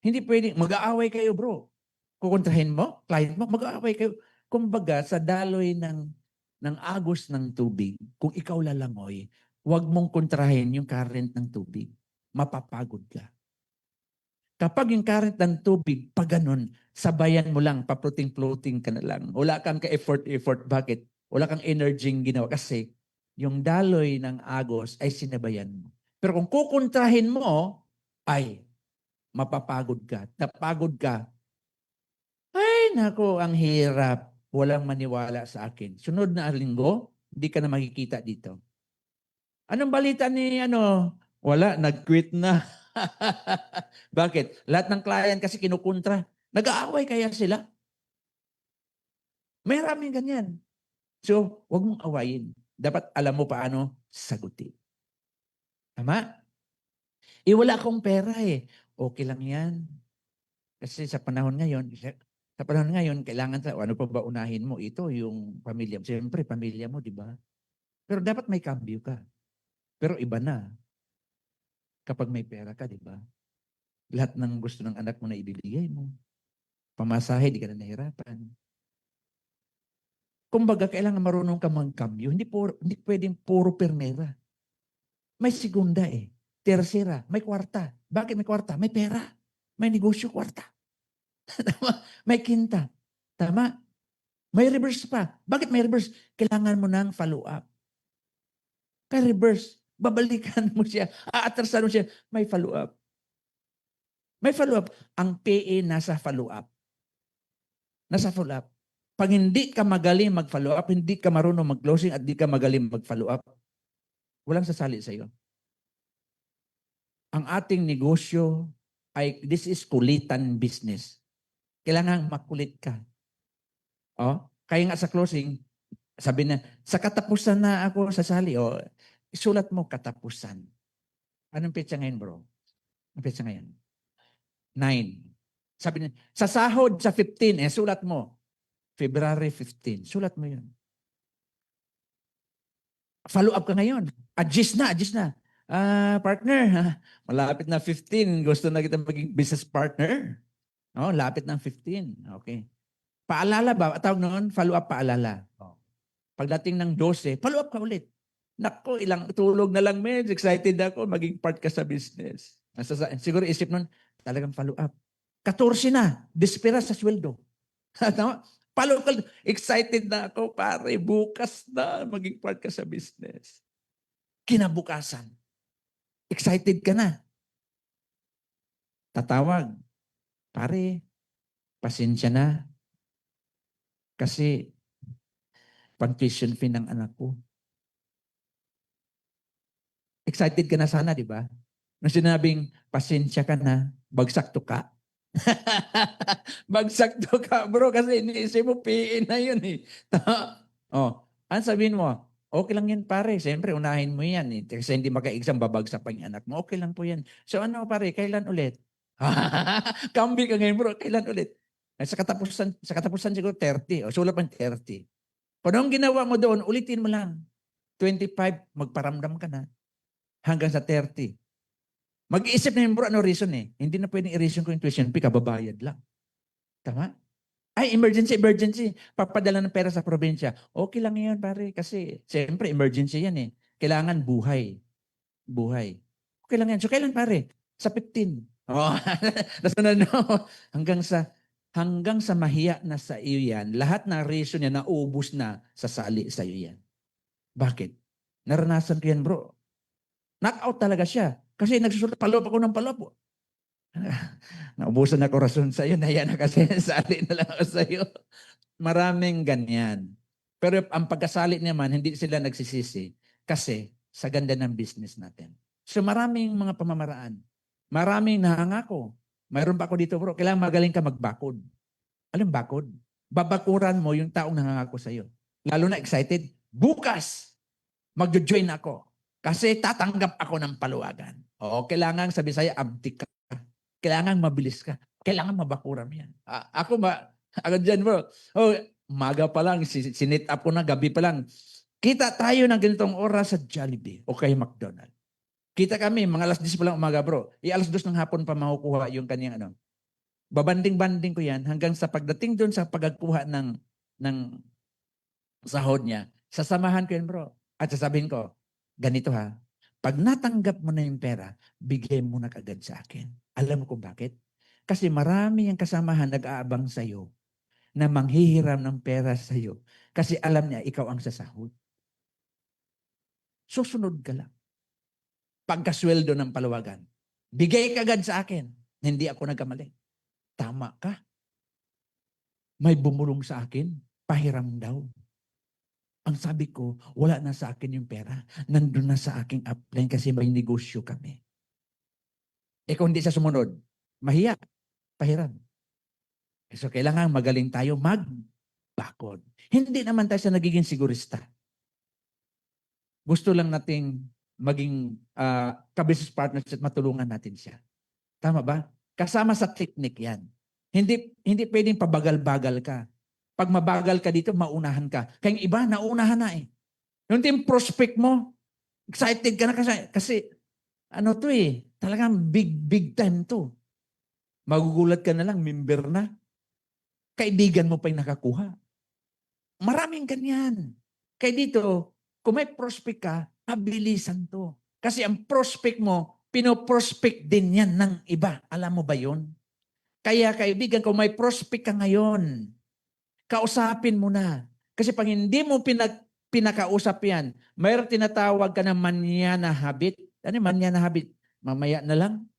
Hindi pwedeng, mag-aaway kayo bro. Kukontrahin mo, client mo, mag-aaway kayo. Kumbaga, sa daloy ng agos ng tubig, kung ikaw lalangoy, huwag mong kontrahin yung current ng tubig. Mapapagod ka. Kapag yung current ng tubig, pag ganun, sabayan mo lang, pa-floating-floating ka na lang. Wala kang ka-effort. Bakit? Wala kang energy ginawa. Kasi yung daloy ng agos ay sinabayan mo. Pero kung kukontrahin mo, ay mapapagod ka. Napagod ka. Ay, nako, ang hirap. Walang maniwala sa akin. Sunod na linggo, hindi ka na makikita dito. Anong balita ni Wala, nag-quit na. Bakit? Lahat ng client kasi kinukontra. Nag-aaway kaya sila? May maraming ganyan. So, huwag mong awayin. Dapat alam mo paano sagutin. Tama? Wala akong pera Okay lang yan. Kasi sa panahon ngayon, kailangan ano pa ba unahin mo? Ito, yung pamilya. Siyempre, pamilya mo, di ba? Pero dapat may cambio ka. Pero iba na. Kapag may pera ka, di ba? Lahat ng gusto ng anak mo na ibibigay mo. Pamasahe, di ka na nahirapan. Kumbaga, kailangan marunong ka mag-cambio. Hindi pwedeng puro permera. May segunda Tercera, may kwarta. Bakit may kwarta? May pera. May negosyo kwarta. Tama? May kinta. Tama? May reverse pa. Bakit may reverse? Kailangan mo ng follow-up. Kaya reverse, babalikan mo siya. Aatrasan mo siya. May follow-up. May follow-up. Ang PA nasa follow-up. Nasa follow-up. Pag hindi ka magaling mag-follow-up, hindi ka marunong mag-closing at hindi ka magaling mag-follow-up, walang sasali sa iyo. Ang ating negosyo ay, this is kulitan business. Kailangan makulit ka. Kaya nga sa closing, sabi na, sa katapusan na ako sasali. Isulat mo katapusan. Anong petsa ngayon, bro? Anong petsa ngayon? 9. Sabi niya, sa sahod sa 15, sulat mo. February 15. Sulat mo yun. Follow up ka ngayon. Adjust na. Partner, malapit na 15. Gusto na kita maging business partner. Lapit ng 15. Okay. Paalala ba? Tawag noon, follow up paalala. Pagdating ng 12, follow up ka ulit. Nako, ilang tulog na lang, men. Excited ako, maging part ka sa business. Siguro isip nun, talagang follow up. 14 na, despera sa sweldo. Tama? Follow up ka. Excited na ako, pare. Bukas na, maging part ka sa business. Kinabukasan. Excited ka na. Tatawag. Pare, pasensya na. Kasi, pang-tuition fee ng anak ko. Excited ka na sana, di ba? Nung sinabing, pasensya ka na, bagsak to ka. Bagsak to ka, bro, kasi iniisip mo, PE na yun eh. Ano sabihin mo? Okay lang yan, pare. Siyempre, unahin mo yan eh. Kasi hindi maka-exam, babagsak pa yung anak mo. Okay lang po yan. So ano, pare, kailan ulit? Kambi ka ngayon, bro. Kailan ulit? Sa katapusan siguro 30. Sulat pang 30. Kung anong ginawa mo doon, ulitin mo lang. 25, magparamdam ka na. Hanggang sa 30. Mag-iisip na yun, bro, ano reason eh. Hindi na pwedeng i-reason ko yung tuition fee, kababayad lang. Tama? Ay, emergency. Papadala ng pera sa probinsya. Okay lang yun, pare. Kasi, siyempre, emergency yan eh. Kailangan buhay. Okay lang yan. So, kailan, pare? Sa 15. Nasunod no? Hanggang sa mahiya na sa iyo yan, lahat na reason niya naubos na sasali sa iyo yan. Bakit? Naranasan ko yan, bro. Knockout talaga siya. Kasi nagsusulat, palop ako ng palop. Naubusan ako rason sa iyo, nahiya na kasi sali na lang ako sa iyo. Maraming ganyan. Pero ang pagkasali naman, hindi sila nagsisisi kasi sa ganda ng business natin. So maraming mga pamamaraan. Maraming nahangako. Mayroon pa ako dito, bro. Kailangan magaling ka magbakod. Alam bakod? Babakuran mo yung taong nangangako sa iyo. Lalo na excited. Bukas, magjo-join ako. Kasi tatanggap ako ng paluwagan. Kailangan sa Bisaya, abdik ka. Kailangan mabilis ka. Kailangan mabakuran mo yan. Ako ba? Agad dyan, bro. Umaga pa lang, sinit up ko na, gabi pa lang. Kita tayo ng ganitong oras sa Jollibee o kay McDonald's. Kita kami, mga alas 10 pa lang umaga, bro. Alas 2 ng hapon pa makukuha yung kanyang babanding-banding ko yan hanggang sa pagdating doon sa pagkuha ng sahod niya. Sasamahan ko yan, bro. At sasabihin ko, ganito ha, pag natanggap mo na yung pera, bigay mo na kagad sa akin. Alam mo kung bakit? Kasi marami yung kasamahan nag-aabang sa'yo na manghihiram ng pera sa'yo. Kasi alam niya, ikaw ang sasahod. Susunod ka lang. Pagkasweldo ng paluwagan. Bigay kagad sa akin. Hindi ako nagkamali. Tama ka. May bumulong sa akin, pahiram daw. Ang sabi ko, wala na sa akin yung pera. Nandun na sa aking upline kasi may negosyo kami. Kung hindi sa sumunod, mahiya, pahiram. So kailangan magaling tayo magbakod. Hindi naman tayo sa nagiging sigurista. Gusto lang nating maging ka-business partners at matulungan natin siya. Tama ba? Kasama sa technique yan. Hindi pwedeng pabagal-bagal ka. Pag mabagal ka dito, maunahan ka. Kaya yung iba, naunahan na eh. Yung team prospect mo, excited ka na kasi ano to eh, talagang big time to. Magugulat ka na lang, member na. Kaibigan mo pa yung nakakuha. Maraming ganyan. Kaya dito, kung may prospect ka, pabilisan to. Kasi ang prospect mo, pinoprospect din yan ng iba. Alam mo ba yun? Kaya kaibigan, kung may prospect ka ngayon, kausapin mo na. Kasi pag hindi mo pinakausap yan, mayroon tinatawag ka ng manyana habit. Ano yung manyana habit? Mamaya na lang.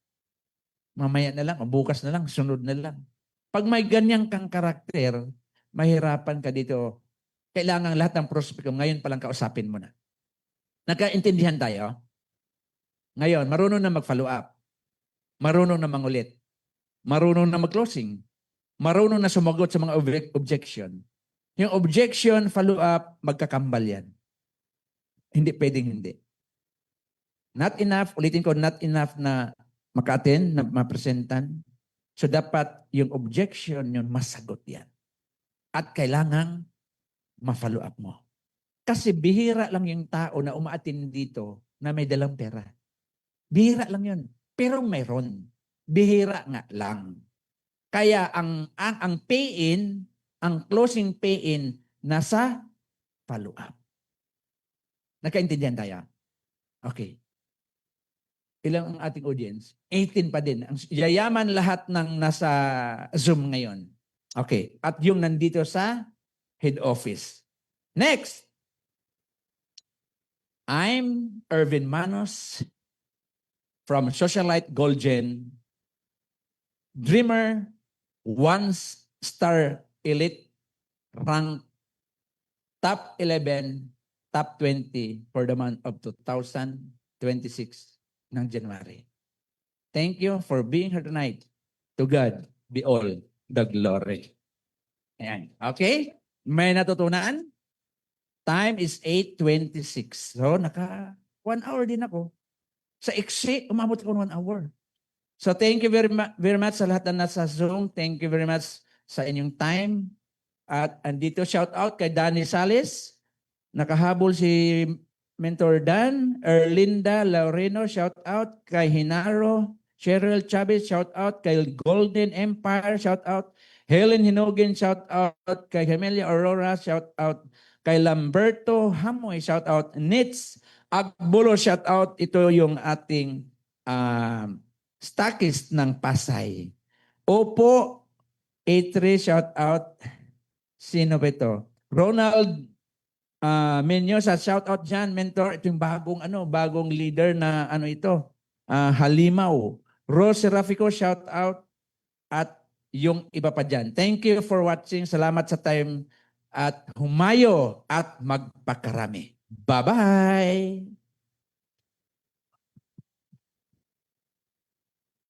Bukas na lang, sunod na lang. Pag may ganyang kang karakter, mahirapan ka dito. Kailangan lahat ng prospect mo, ngayon palang kausapin mo na. Nagkaintindihan tayo? Ngayon, marunong na mag-follow up. Marunong na mangulit. Marunong na mag-closing. marunong na sumagot sa mga objection. Yung objection, follow-up, magkakambal yan. Hindi pwedeng hindi. Not enough, ulitin ko, not enough na maka-attend, na mapresentan. So dapat yung objection, yun, masagot yan. At kailangang ma-follow up mo. Kasi bihira lang yung tao na umaattend dito na may dalang pera. Bihira lang yun. Pero mayroon. Bihira nga lang. Kaya ang pay-in, ang closing pay-in, nasa follow-up. Nakaintindihan tayo? Okay. Ilang ang ating audience? 18 pa din. Ang yayaman lahat ng nasa Zoom ngayon. Okay. At yung nandito sa head office. Next. I'm Ervin Manos from Socialite Goldgen. Dreamer, one-star elite, rank top 11, top 20 for the month of 2026 ng January. Thank you for being here tonight. To God be all the glory. Ayan. Okay? May natutunan? Time is 8:26. So, naka 1 hour din ako. Sa ICSI, umabot ako ng 1 hour. So, thank you very much sa lahat na nasa Zoom. Thank you very much sa inyong time. At andito, shout out kay Danny Salis. Nakahabol si Mentor Dan. Erlinda Laureno, shout out kay Hinaro. Cheryl Chavez, shout out kay Golden Empire, shout out. Helen Hinogen, shout out kay Camelia Aurora, shout out kay Lamberto Hamoy, shout out. Nits Agbulo, shout out. Ito yung ating stockist ng Pasay. Opo, A3, shout out. Sino ba ito? Ronald Menyosa, shout out dyan, mentor. Ito yung bagong leader na ito. Halimaw. Rose Serafico, shout out. At yung iba pa dyan. Thank you for watching. Salamat sa time. At humayo at magpakarami. Bye-bye!